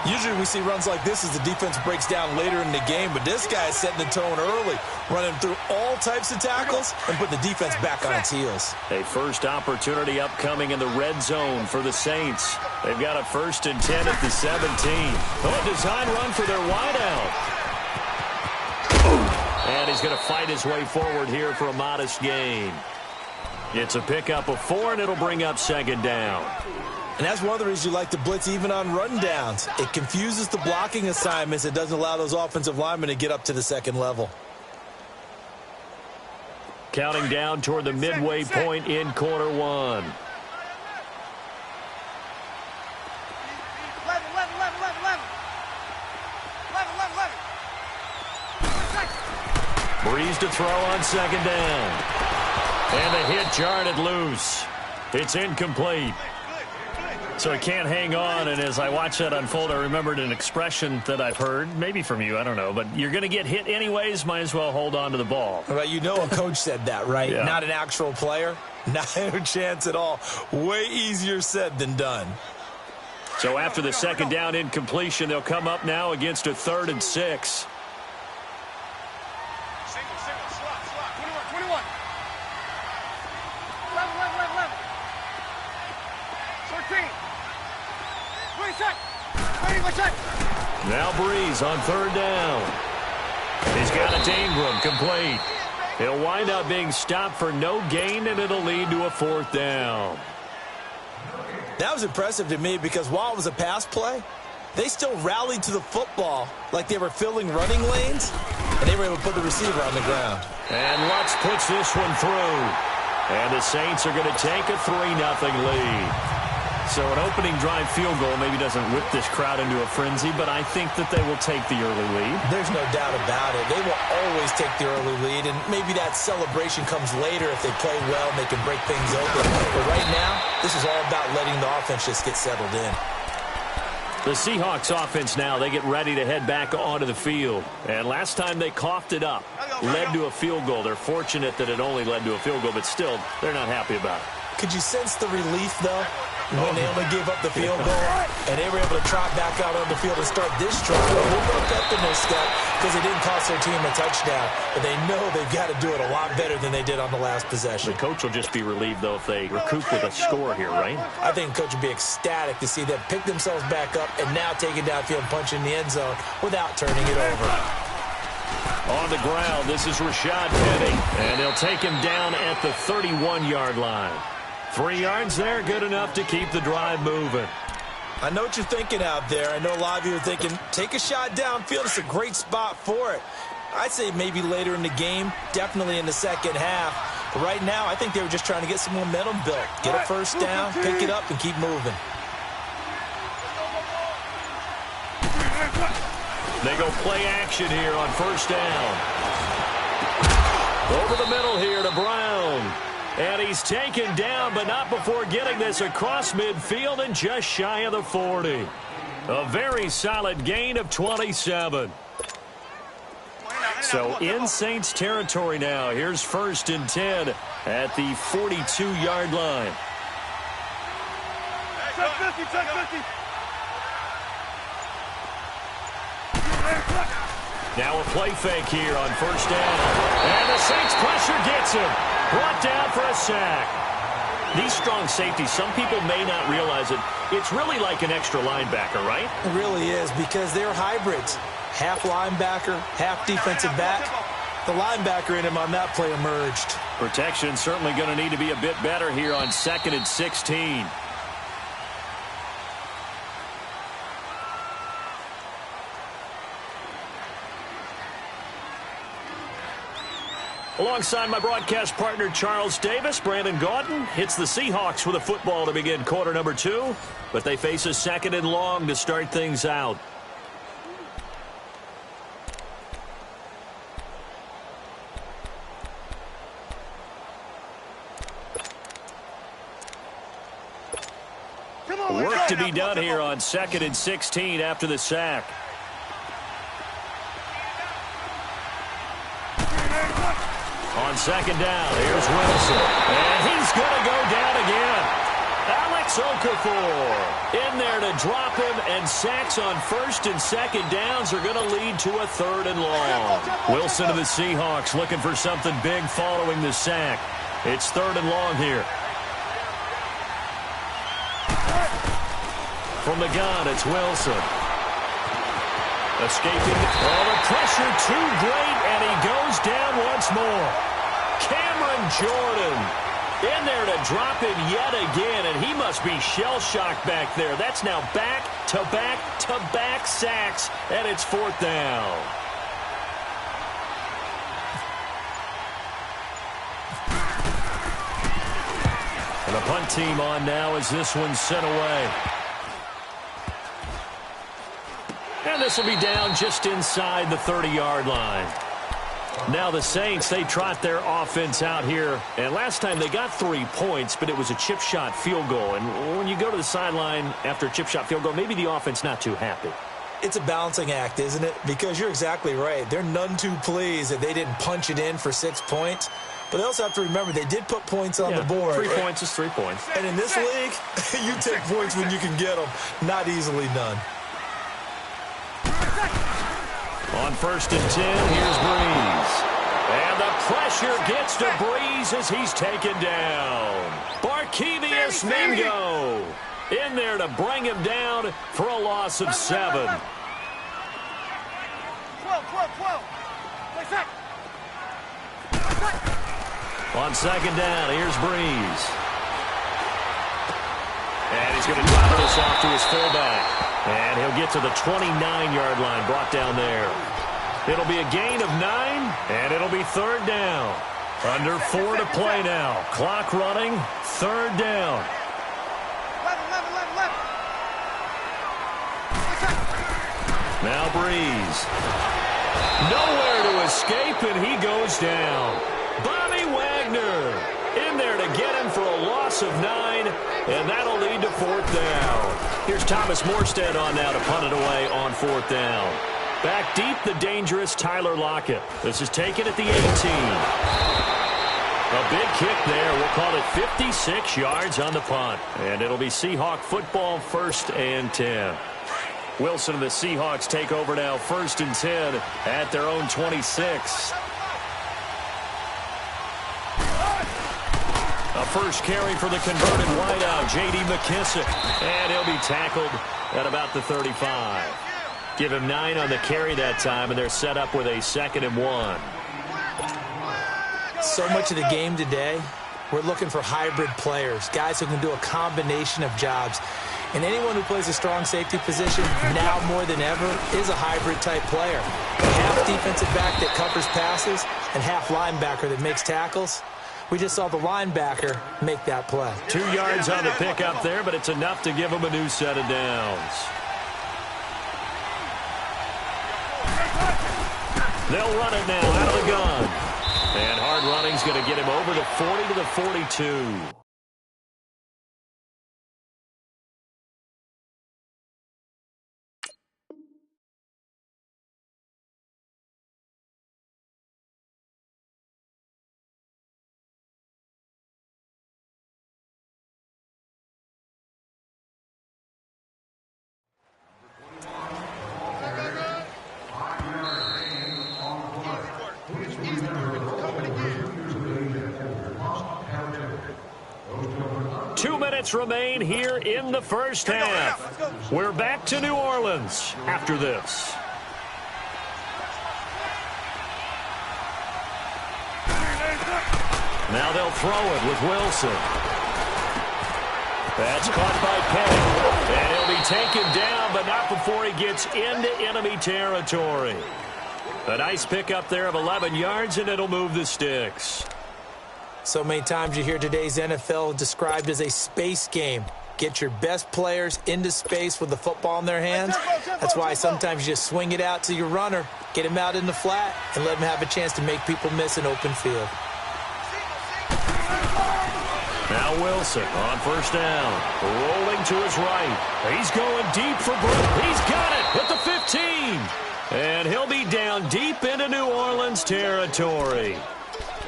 Usually we see runs like this as the defense breaks down later in the game, but this guy is setting the tone early, running through all types of tackles and putting the defense back on its heels. A first opportunity upcoming in the red zone for the Saints. They've got a 1st and 10 at the 17. Oh, a design run for their wideout. And he's going to fight his way forward here for a modest gain. It's a pickup of 4, and it'll bring up second down. And that's one of the reasons you like to blitz even on rundowns. It confuses the blocking assignments. It doesn't allow those offensive linemen to get up to the second level. Counting down toward the midway point in quarter 1. 11. Breeze to throw on second down. And the hit jarred loose. It's incomplete. So he can't hang on, and as I watch that unfold, I remembered an expression that I've heard, maybe from you, I don't know, but you're going to get hit anyways, might as well hold on to the ball. Well, you know a coach said that, right? Yeah. Not an actual player. Not a chance at all. Way easier said than done. So after the second down incompletion, they'll come up now against a 3rd and 6. Slot. 21. 11. 13. 20. Now Breeze on 3rd down. He's got it to Ingram, complete. He'll wind up being stopped for no gain, and it'll lead to a 4th down. That was impressive to me because while it was a pass play, they still rallied to the football like they were filling running lanes, and they were able to put the receiver on the ground. And Lutz puts this one through. And the Saints are going to take a 3-0 lead. So an opening drive field goal maybe doesn't whip this crowd into a frenzy, but I think that they will take the early lead. There's no doubt about it. They will always take the early lead, and maybe that celebration comes later if they play well and they can break things open. But right now, this is all about letting the offense just get settled in. The Seahawks offense now, they get ready to head back onto the field. And last time they coughed it up, led to a field goal. They're fortunate that it only led to a field goal, but still, they're not happy about it. Could you sense the relief, though, when they only gave up the field goal and they were able to trot back out on the field and start this drive? A little bit of pep in their step because it didn't cost their team a touchdown, but they know they've got to do it a lot better than they did on the last possession. The coach will just be relieved, though, if they recoup with a score here, right? I think the coach would be ecstatic to see them pick themselves back up and now take it downfield and punch in the end zone without turning it over. On the ground, this is Rashad Penny, and they'll take him down at the 31-yard line. 3 yards there, good enough to keep the drive moving. I know what you're thinking out there. I know a lot of you are thinking, take a shot downfield. It's a great spot for it. I'd say maybe later in the game, definitely in the second half. But right now, I think they were just trying to get some momentum built. Get a first down, pick it up, and keep moving. They go play action here on first down. Over the middle here to Brown. And he's taken down, but not before getting this across midfield and just shy of the 40. A very solid gain of 27. So in Saints territory now. Here's 1st and 10 at the 42-yard line. Check 50. Now a play fake here on first down. And the Saints pressure gets him. Brought down for a sack. These strong safeties, some people may not realize it. It's really like an extra linebacker, right? It really is because they're hybrids. Half linebacker, half defensive back. The linebacker in him on that play emerged. Protection certainly going to need to be a bit better here on 2nd and 16. Alongside my broadcast partner, Charles Davis, Brandon Gaudin hits the Seahawks with a football to begin quarter number 2, but they face a 2nd and long to start things out. Work to be done here on 2nd and 16 after the sack. On second down, here's Wilson. And he's going to go down again. Alex Okafor in there to drop him, and sacks on 1st and 2nd downs are going to lead to a 3rd and long. Wilson to the Seahawks looking for something big following the sack. It's 3rd and long here. From the gun, it's Wilson. Escaping. Oh, the pressure too great, and he goes down once more. Cameron Jordan In there to drop him yet again, and he must be shell-shocked back there. That's now back-to-back-to-back sacks, and it's 4th down. And the punt team on now as this one's sent away. And this will be down just inside the 30-yard line. Now the Saints, they trot their offense out here. And last time they got 3 points, but it was a chip shot field goal. And when you go to the sideline after a chip shot field goal, maybe the offense not too happy. It's a balancing act, isn't it? Because you're exactly right. They're none too pleased that they didn't punch it in for 6 points. But they also have to remember they did put points on the board. 3 points is 3 points. And in this league, you take points when you can get them. Not easily done. On 1st and 10, here's Breeze. And the pressure gets to Breeze as he's taken down. Barkevious Mingo in there to bring him down for a loss of 7. 12. On 2nd down, here's Breeze. And he's going to drop this off to his fullback. And he'll get to the 29-yard line, brought down there. It'll be a gain of 9, and it'll be 3rd down. Under 4 to play now. Clock running, 3rd down. 11. Now Breeze. Nowhere to escape, and he goes down. Bobby Wagner in there to get him for a loss of 9, and that'll lead to 4th down. Here's Thomas Morstead on now to punt it away on 4th down. Back deep, the dangerous Tyler Lockett. This is taken at the 18. A big kick there. We'll call it 56 yards on the punt. And it'll be Seahawk football, 1st and 10. Wilson and the Seahawks take over now, 1st and 10 at their own 26. A first carry for the converted wideout, J.D. McKissick. And he'll be tackled at about the 35. Give him 9 on the carry that time, and they're set up with a 2nd and 1. So much of the game today, we're looking for hybrid players, guys who can do a combination of jobs. And anyone who plays a strong safety position, now more than ever, is a hybrid-type player. Half defensive back that covers passes and half linebacker that makes tackles. We just saw the linebacker make that play. 2 yards on the pickup there, but it's enough to give him a new set of downs. They'll run it now out of the gun. And hard running's going to get him over the 40 to the 42. Remain here in the first half. We're back to New Orleans after this. Now they'll throw it with Wilson. That's caught by Penny. And he'll be taken down, but not before he gets into enemy territory. A nice pickup there of 11 yards, and it'll move the sticks. So many times you hear today's NFL described as a space game. Get your best players into space with the football in their hands. That's why sometimes you just swing it out to your runner, get him out in the flat, and let him have a chance to make people miss an open field. Now Wilson on 1st down, rolling to his right. He's going deep for Brooke. He's got it at the 15. And he'll be down deep into New Orleans territory.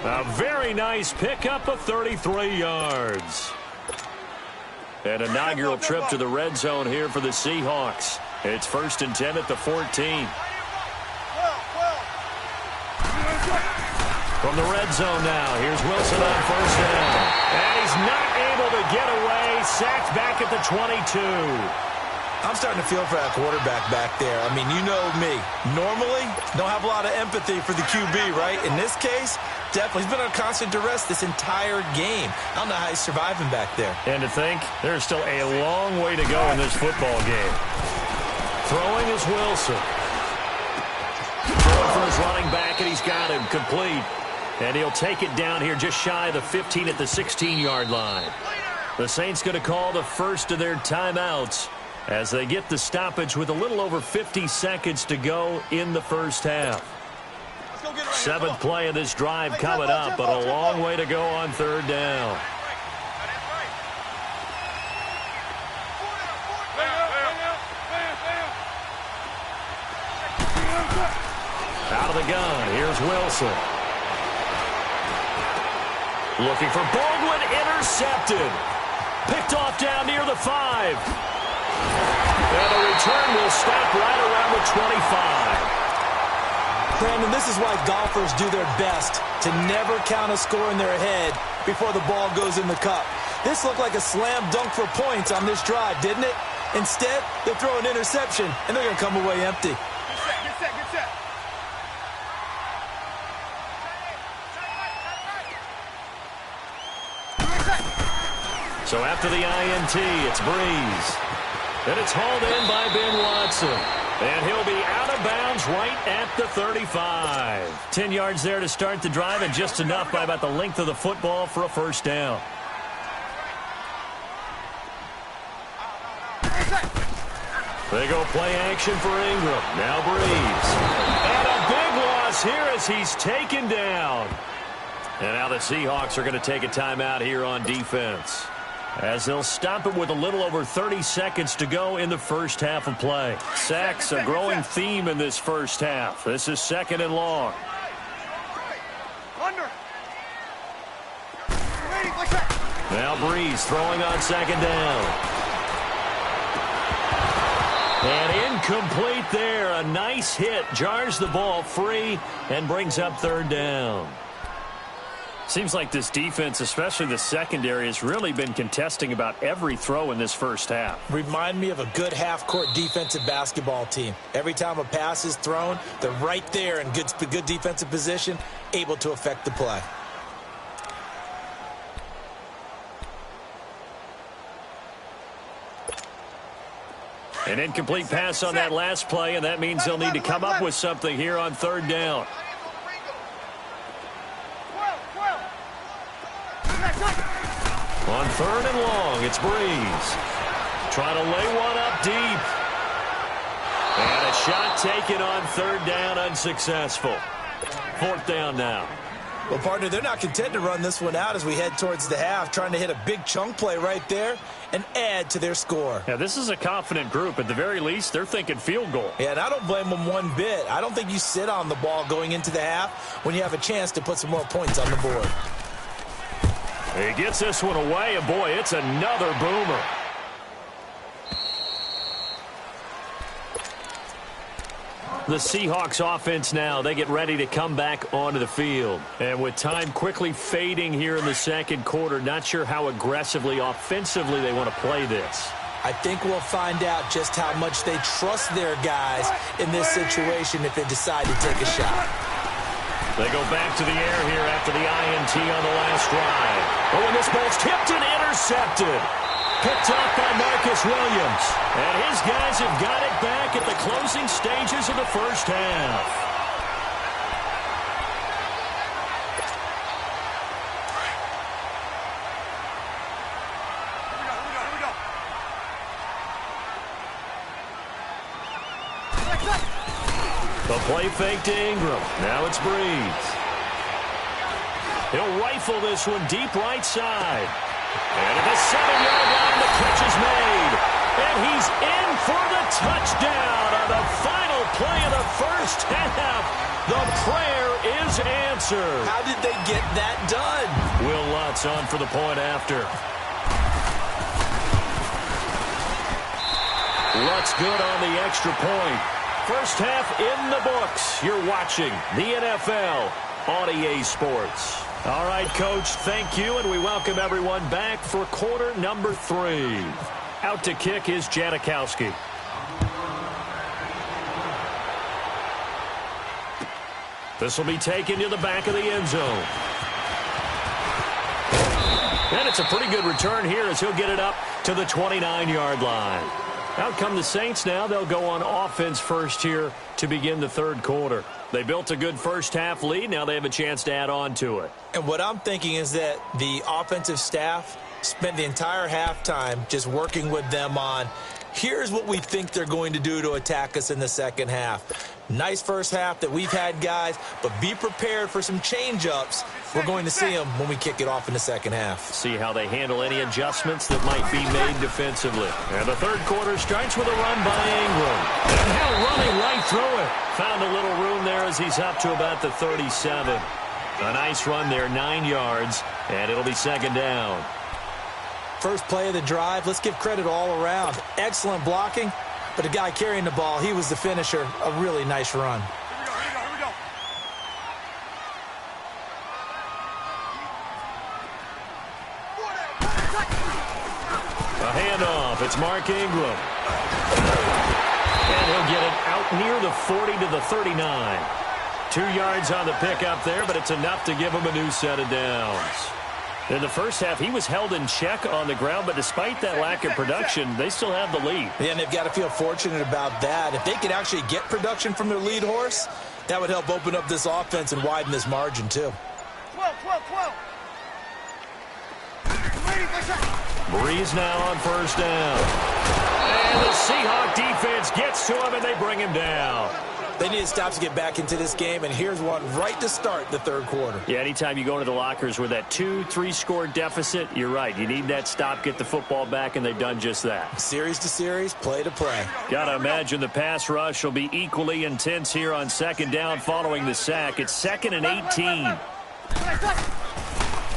A very nice pickup of 33 yards. An inaugural trip to the red zone here for the Seahawks. It's 1st and 10 at the 14. From the red zone now, here's Wilson on 1st down. And he's not able to get away. Sacked back at the 22. I'm starting to feel for that quarterback back there. I mean, you know me. Normally, don't have a lot of empathy for the QB, right? In this case, definitely. He's been on constant duress this entire game. I don't know how he's surviving back there. And to think, there's still a long way to go in this football game. Throwing is Wilson. Throwing for his running back, and he's got him complete. And he'll take it down here just shy of the 15 at the 16-yard line. The Saints going to call the first of their timeouts as they get the stoppage with a little over 50 seconds to go in the first half. Seventh play of this drive coming up, but a long way to go on third down. Out of the gun, here's Wilson. Looking for Baldwin, intercepted. Picked off down near the 5. And the return will stop right around the 25. Brandon, this is why golfers do their best to never count a score in their head before the ball goes in the cup. This looked like a slam dunk for points on this drive, didn't it? Instead, they'll throw an interception, and they're going to come away empty. Get set. So after the INT, it's Breeze. And it's hauled in by Ben Watson. And he'll be out of bounds right at the 35. 10 yards there to start the drive, and just enough by about the length of the football for a first down. They go play action for Ingram. Now Breeze. And a big loss here as he's taken down. And now the Seahawks are going to take a timeout here on defense, as they'll stop it with a little over 30 seconds to go in the first half of play. Sacks, a growing theme in this first half. This is second and long. Now Breeze throwing on second down. And incomplete there. A nice hit. Jars the ball free and brings up third down. Seems like this defense, especially the secondary, has really been contesting about every throw in this first half. Remind me of a good half-court defensive basketball team. Every time a pass is thrown, they're right there in good defensive position, able to affect the play. An incomplete pass on that last play, and that means they'll need to come up with something here on third down. On third and long, it's Breeze. Trying to lay one up deep. And a shot taken on third down, unsuccessful. Fourth down now. Well, partner, they're not content to run this one out as we head towards the half, trying to hit a big chunk play right there and add to their score. Yeah, this is a confident group. At the very least, they're thinking field goal. Yeah, and I don't blame them one bit. I don't think you sit on the ball going into the half when you have a chance to put some more points on the board. He gets this one away, and boy, it's another boomer. The Seahawks offense now, they get ready to come back onto the field. And with time quickly fading here in the second quarter, not sure how aggressively, offensively they want to play this. I think we'll find out just how much they trust their guys in this situation if they decide to take a shot. They go back to the air here after the INT on the last drive. Oh, and this ball's tipped and intercepted. Picked up by Marcus Williams. And his guys have got it back at the closing stages of the first half. The play fake to Ingram. Now it's Breeze. He'll rifle this one deep right side. And at the 7-yard line, the catch is made. And he's in for the touchdown on the final play of the first half. The prayer is answered. How did they get that done? Will Lutz on for the point after. Lutz good on the extra point. First half in the books. You're watching the NFL on EA Sports. All right, Coach, thank you, and we welcome everyone back for quarter number 3. Out to kick is This will be taken to the back of the end zone. And it's a pretty good return here as he'll get it up to the 29-yard line. Out come the Saints now. They'll go on offense first here to begin the third quarter. They built a good first-half lead. Now they have a chance to add on to it. And what I'm thinking is that the offensive staff spent the entire halftime just working with them on, here's what we think they're going to do to attack us in the second half. Nice first half that we've had, guys, but be prepared for some change-ups. We're going to see them when we kick it off in the second half. See how they handle any adjustments that might be made defensively. And the third quarter starts with a run by Ingram. And now running right through it. Found a little room there as he's up to about the 37. A nice run there, 9 yards, and it'll be second down. First play of the drive, let's give credit all around. Excellent blocking, but the guy carrying the ball, he was the finisher. A really nice run. Here we go. A handoff. It's Mark Ingram. And he'll get it out near the 40 to the 39. 2 yards on the pickup there, but it's enough to give him a new set of downs. In the first half, he was held in check on the ground, but despite that lack of production, they still have the lead. Yeah, and they've got to feel fortunate about that. If they could actually get production from their lead horse, that would help open up this offense and widen this margin, too. 12. Breeze now on first down. And the Seahawk defense gets to him, and they bring him down. They need to stop to get back into this game, and here's one right to start the third quarter. Yeah, anytime you go into the lockers with that 2-3 score deficit, you're right. You need that stop, get the football back, and they've done just that. Series to series, play to play. Got to imagine the pass rush will be equally intense here on second down following the sack. It's 2nd and 18.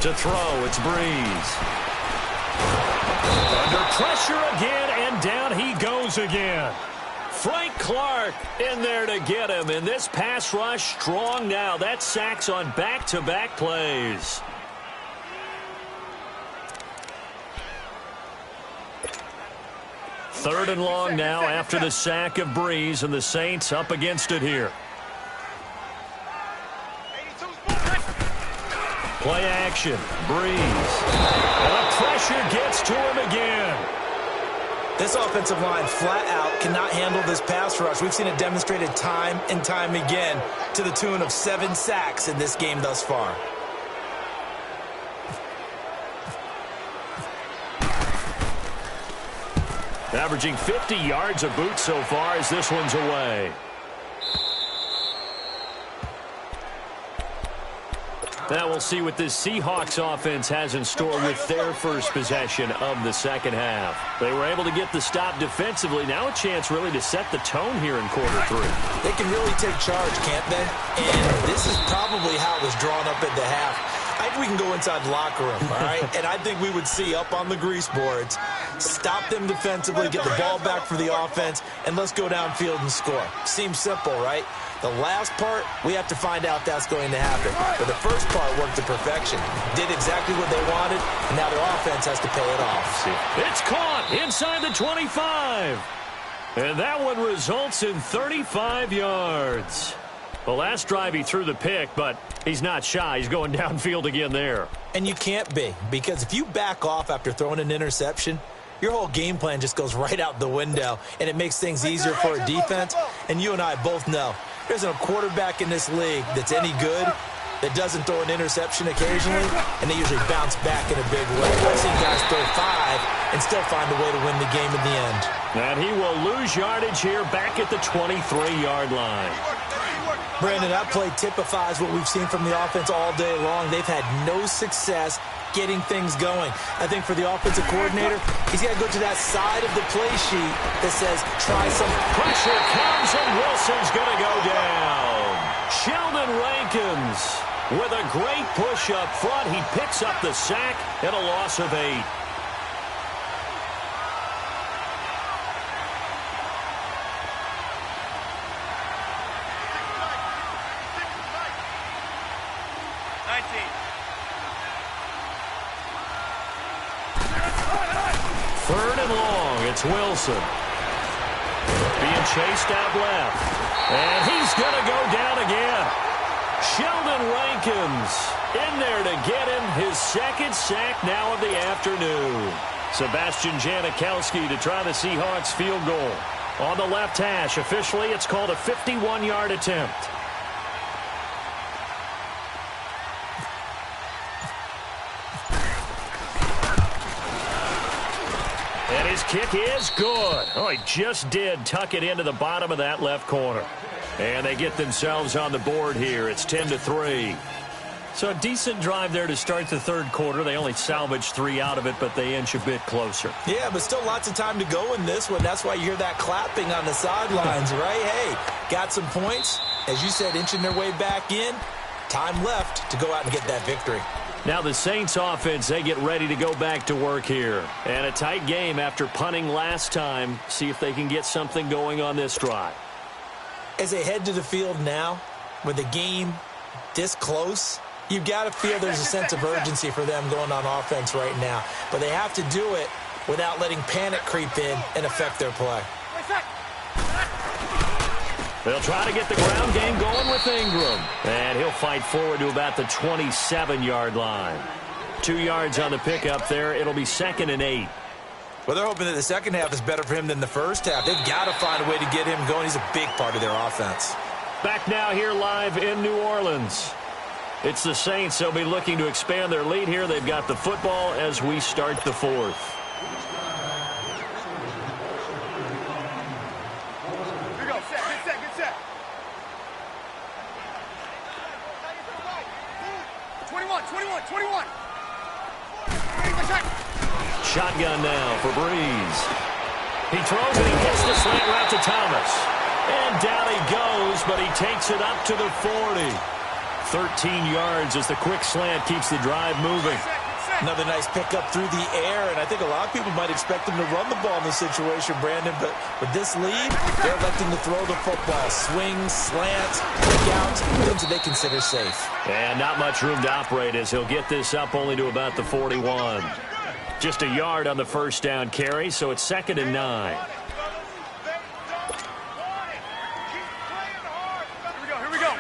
To throw, it's Breeze. Under pressure again, and down he goes again. Frank Clark in there to get him, and this pass rush strong now. That's sacks on back-to-back plays. Third and long now after the sack of Breeze, and the Saints up against it here. Play action, Breeze. And the pressure gets to him again. This offensive line flat out cannot handle this pass rush. We've seen it demonstrated time and time again to the tune of 7 sacks in this game thus far. Averaging 50 yards a boot so far as this one's away. Now we'll see what this Seahawks offense has in store with their first possession of the second half. They were able to get the stop defensively. Now a chance really to set the tone here in quarter 3. They can really take charge, can't they? And this is probably how it was drawn up at the half. I think we can go inside the locker room, all right? And I think we would see up on the grease boards, stop them defensively, get the ball back for the offense, and let's go downfield and score. Seems simple, right? The last part, we have to find out that's going to happen. But the first part worked to perfection. Did exactly what they wanted, and now their offense has to pay it off. It's caught inside the 25. And that one results in 35 yards. The last drive he threw the pick, but he's not shy. He's going downfield again there. And you can't be, because if you back off after throwing an interception, your whole game plan just goes right out the window, and it makes things easier for a defense. And you and I both know there's a quarterback in this league that's any good that doesn't throw an interception occasionally, and they usually bounce back in a big way. I've seen guys throw 5 and still find a way to win the game at the end. And he will lose yardage here back at the 23-yard line. Brandon, that play typifies what we've seen from the offense all day long. They've had no success getting things going. I think for the offensive coordinator, he's got to go to that side of the play sheet that says, try some. Pressure comes, and Wilson's going to go down. Sheldon Rankins with a great push up front. He picks up the sack and a loss of 8. Third and long, it's Wilson. Being chased out left. And he's going to go down again. Sheldon Rankins in there to get him his second sack now of the afternoon. Sebastian Janikowski to try the Seahawks field goal. On the left hash, officially it's called a 51-yard attempt. And his kick is good. Oh, he just did tuck it into the bottom of that left corner. And they get themselves on the board here. It's 10-3. So a decent drive there to start the third quarter. They only salvaged 3 out of it, but they inch a bit closer. Yeah, but still lots of time to go in this one. That's why you hear that clapping on the sidelines, right? Hey, got some points. As you said, inching their way back in. Time left to go out and get that victory. Now the Saints offense, they get ready to go back to work here. And a tight game after punting last time. See if they can get something going on this drive. As they head to the field now, with the game this close, you've got to feel there's a sense of urgency for them going on offense right now. But they have to do it without letting panic creep in and affect their play. They'll try to get the ground game going with Ingram. And he'll fight forward to about the 27-yard line. 2 yards on the pickup there. It'll be 2nd and 8. Well, they're hoping that the second half is better for him than the first half. They've got to find a way to get him going. He's a big part of their offense. Back now here live in New Orleans. It's the Saints. They'll be looking to expand their lead here. They've got the football as we start the fourth. Here we go. Set. Get set. 21. Shotgun now for Breeze. He throws and he hits the slant route to Thomas. And down he goes, but he takes it up to the 40. 13 yards as the quick slant keeps the drive moving. Another nice pickup through the air, and I think a lot of people might expect him to run the ball in this situation, Brandon, but with this lead, they're electing to throw the football. Swing, slant, kick out, things that they consider safe. And not much room to operate as he'll get this up only to about the 41. Just a yard on the first down carry, so it's 2nd and 9. Here we go.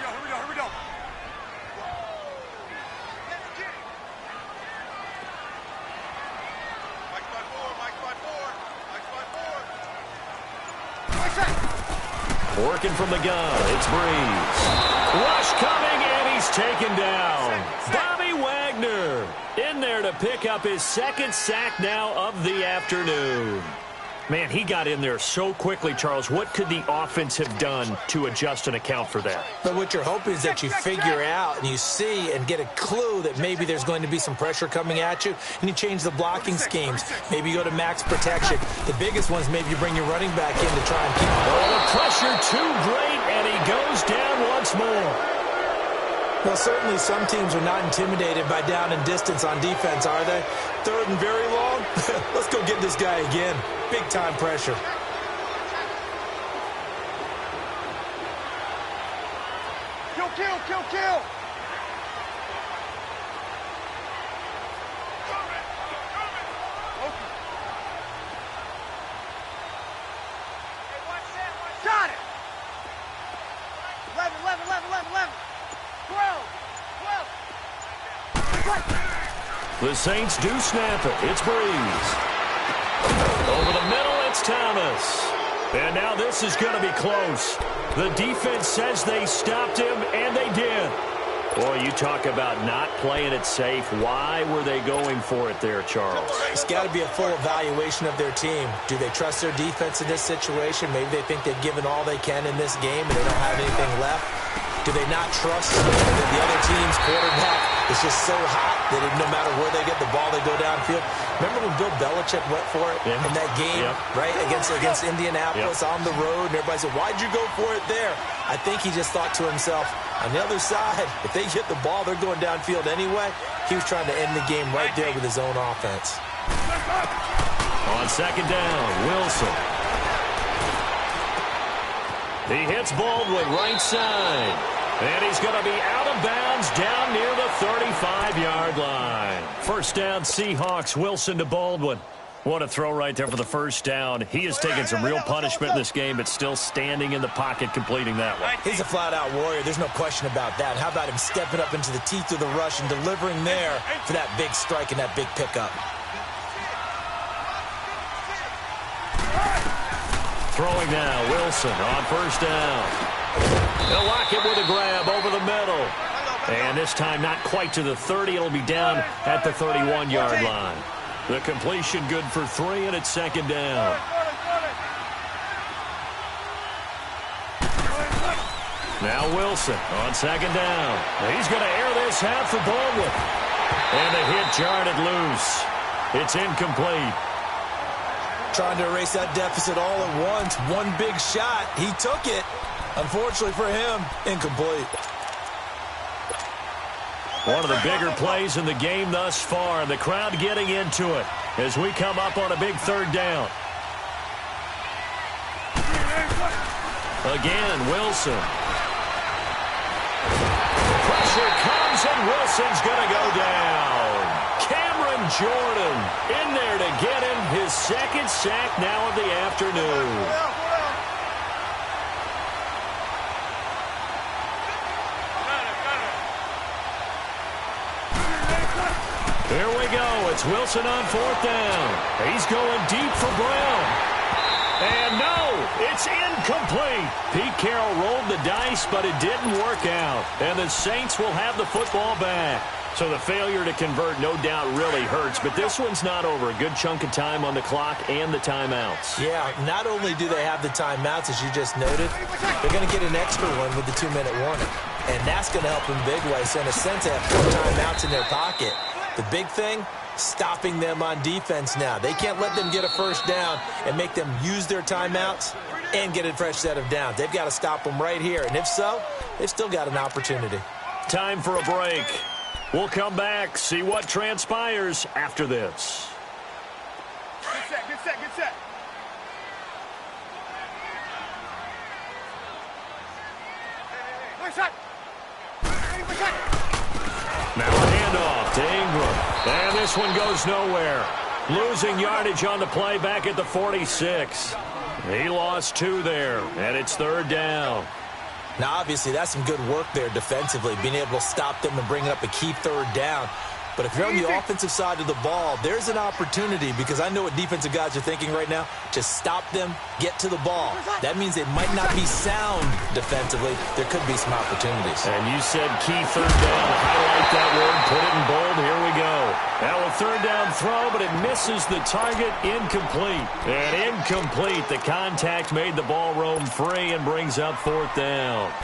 Working from the gun, it's Breeze. Rush coming, and he's taken down. Bobby Wagner in there to pick up his 2nd sack now of the afternoon. Man, he got in there so quickly, Charles. What could the offense have done to adjust and account for that? But what you're hoping is that you figure out and you see and get a clue that maybe there's going to be some pressure coming at you, and you change the blocking schemes. Maybe you go to max protection. The biggest ones, maybe you bring your running back in to try and keep him. Oh, the pressure too great, and he goes down once more. Well, certainly some teams are not intimidated by down and distance on defense, are they? 3rd and very long? Let's go get this guy again. Big-time pressure. Kill. Got it. 11. 12. The Saints do snap it. It's Breeze. Over the middle, it's Thomas. And now this is going to be close. The defense says they stopped him, and they did. Boy, you talk about not playing it safe. Why were they going for it there, Charles? It's got to be a full evaluation of their team. Do they trust their defense in this situation? Maybe they think they've given all they can in this game and they don't have anything left. Do they not trust that the other team's quarterback is just so hot that no matter where they get the ball, they go downfield? Remember when Bill Belichick went for it in that game, right, against Indianapolis on the road, and everybody said, why'd you go for it there? I think he just thought to himself, on the other side, if they get the ball, they're going downfield anyway. He was trying to end the game right there with his own offense. On 2nd down, Wilson. He hits Baldwin right side. And he's going to be out of bounds down near the 35-yard line. First down, Seahawks. Wilson to Baldwin. What a throw right there for the first down. He has taken some real punishment in this game, but still standing in the pocket completing that one. He's a flat-out warrior. There's no question about that. How about him stepping up into the teeth of the rush and delivering there for that big strike and that big pickup? Throwing now, Wilson on first down. They'll lock it with a grab over the middle. And this time not quite to the 30. It'll be down at the 31-yard line. The completion good for 3, and it's second down. Now Wilson on second down. He's going to air this half for Baldwin. And the hit jarred it loose. It's incomplete. Trying to erase that deficit all at once. One big shot. He took it. Unfortunately for him, incomplete. One of the bigger plays in the game thus far, and the crowd getting into it as we come up on a big third down. Again, Wilson. Pressure comes, and Wilson's going to go down. Cameron Jordan in there to get him his second sack now of the afternoon. Here we go. It's Wilson on fourth down. He's going deep for Brown. And no, it's incomplete. Pete Carroll rolled the dice, but it didn't work out. And the Saints will have the football back. So the failure to convert, no doubt, really hurts. But this one's not over. A good chunk of time on the clock and the timeouts. Yeah, not only do they have the timeouts, as you just noted, they're going to get an extra one with the 2-minute warning. And that's going to help them big way. So in a sense, they have 4 timeouts in their pocket. The big thing, stopping them on defense now. They can't let them get a first down and make them use their timeouts and get a fresh set of downs. They've got to stop them right here. And if so, they've still got an opportunity. Time for a break. We'll come back, see what transpires after this. Good set, good set, good set. Nice shot. Nice shot. Now a handoff to Ingram. And this one goes nowhere. Losing yardage on the play back at the 46. He lost 2 there, and it's third down. Now, obviously, that's some good work there defensively, being able to stop them and bring up a key third down. But if you're on the offensive side of the ball, there's an opportunity, because I know what defensive guys are thinking right now, to stop them, get to the ball. That means they might not be sound defensively. There could be some opportunities. And you said key third down. Highlight that word, put it in bold. Here we go. Now a third down throw, but it misses the target. Incomplete. And incomplete. The contact made the ball roam free and brings up fourth down.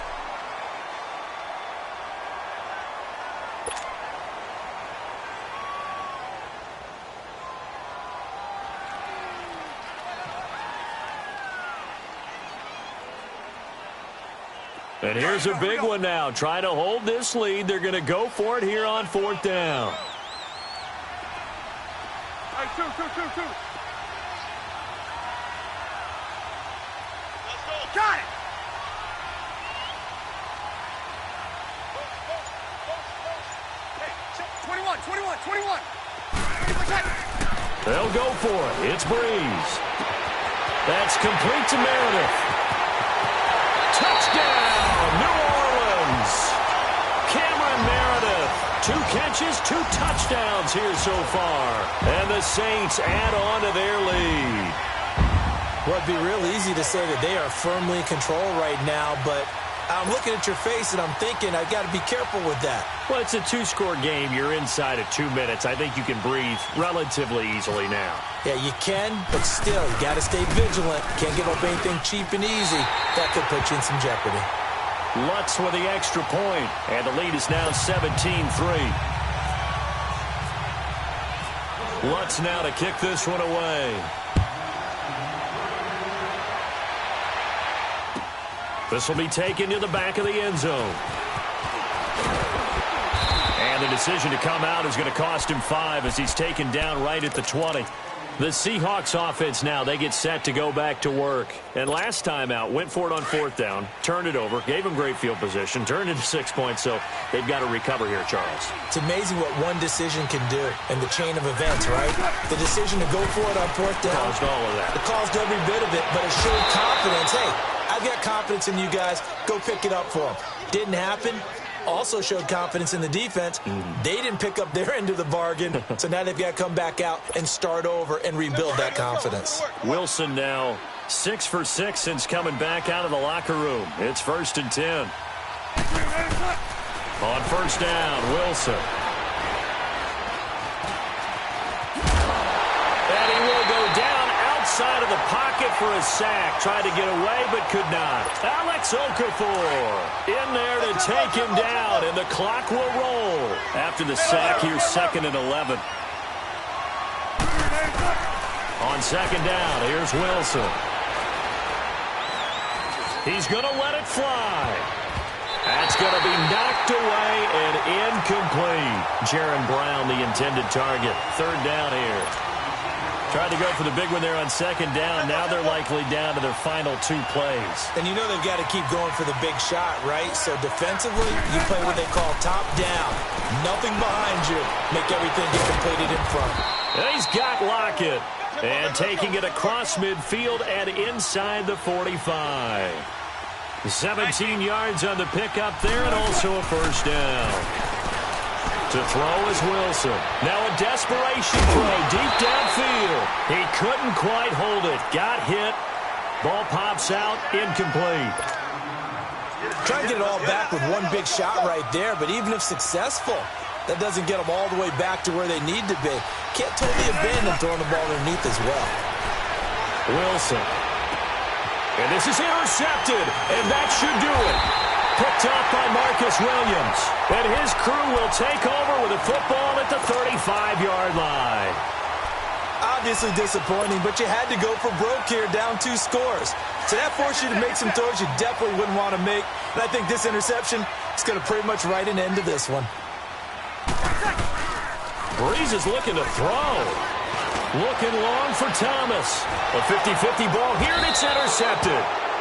And here's a big one now. Trying to hold this lead. They're going to go for it here on fourth down. Hey, two. Let's go. Got it. Hey, 21. They'll go for it. It's Breeze. That's complete to Meredith. Touchdown, New Orleans. Cameron Meredith, 2 catches, 2 touchdowns here so far. And the Saints add on to their lead. Well, it'd be real easy to say that they are firmly in control right now, but I'm looking at your face and I'm thinking I've got to be careful with that. Well, it's a 2-score game. You're inside of 2 minutes. I think you can breathe relatively easily now. Yeah, you can, but still, you got to stay vigilant. Can't give up anything cheap and easy. That could put you in some jeopardy. Lutz with the extra point, and the lead is now 17-3. Lutz now to kick this one away. This will be taken to the back of the end zone. And the decision to come out is going to cost him 5 as he's taken down right at the 20. The Seahawks offense now, they get set to go back to work. And last time out, went for it on 4th down, turned it over, gave them great field position, turned it to 6 points, so they've got to recover here, Charles. It's amazing what one decision can do in the chain of events, right? The decision to go for it on 4th down. Caused all of that. It caused every bit of it, but it showed confidence. Hey, I've got confidence in you guys. Go pick it up for them. Didn't happen. Also showed confidence in the defense. They didn't pick up their end of the bargain, so now they've got to come back out and start over and rebuild that confidence. Wilson now 6 for 6 since coming back out of the locker room. It's 1st and 10. On 1st down, Wilson. And he will go down outside of the pocket for a sack. Tried to get away, but could not. Alex Okafor in there to take him down, and the clock will roll. After the sack, here's 2nd and 11. On 2nd down, here's Wilson. He's going to let it fly. That's going to be knocked away and incomplete. Jaron Brown, the intended target. 3rd down here. Tried to go for the big one there on 2nd down. Now they're likely down to their final 2 plays. And you know they've got to keep going for the big shot, right? So defensively, you play what they call top down. Nothing behind you. Make everything get completed in front. And he's got Lockett. And taking it across midfield and inside the 45. 17 yards on the pickup there, and also a 1st down. To throw is Wilson. Now a desperation throw deep downfield. He couldn't quite hold it. Got hit. Ball pops out. Incomplete. Trying to get it all back with one big shot right there, but even if successful, that doesn't get them all the way back to where they need to be. Can't totally abandon throwing the ball underneath as well. Wilson. And this is intercepted, and that should do it. Picked up by Marcus Williams. And his crew will take over with a football at the 35-yard line. Obviously disappointing, but you had to go for broke here, down 2 scores. So that forced you to make some throws you definitely wouldn't want to make. And I think this interception is going to pretty much write an end to this one. Breeze is looking to throw. Looking long for Thomas. A 50-50 ball here, and it's intercepted.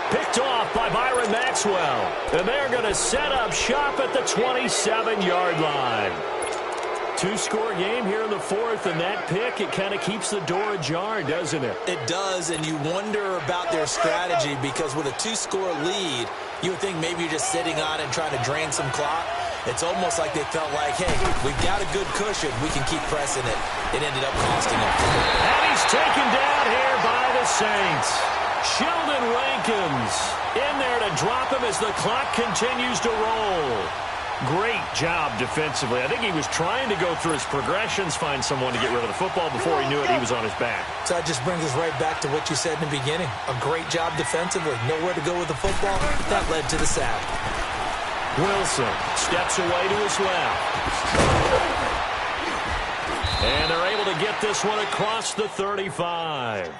Picked off by Byron Maxwell. And they're going to set up shop at the 27-yard line. 2-score game here in the 4th, and that pick, it kind of keeps the door ajar, doesn't it? It does, and you wonder about their strategy because with a 2-score lead, you would think maybe you're just sitting on it and trying to drain some clock. It's almost like they felt like, hey, we've got a good cushion. We can keep pressing it. It ended up costing them. And he's taken down here by the Saints. Sheldon Rankins in there to drop him as the clock continues to roll. Great job defensively. I think he was trying to go through his progressions, find someone to get rid of the football. Before he knew it, he was on his back. So that just brings us right back to what you said in the beginning. A great job defensively. Nowhere to go with the football. That led to the sack. Wilson steps away to his left. And they're able to get this one across the 35.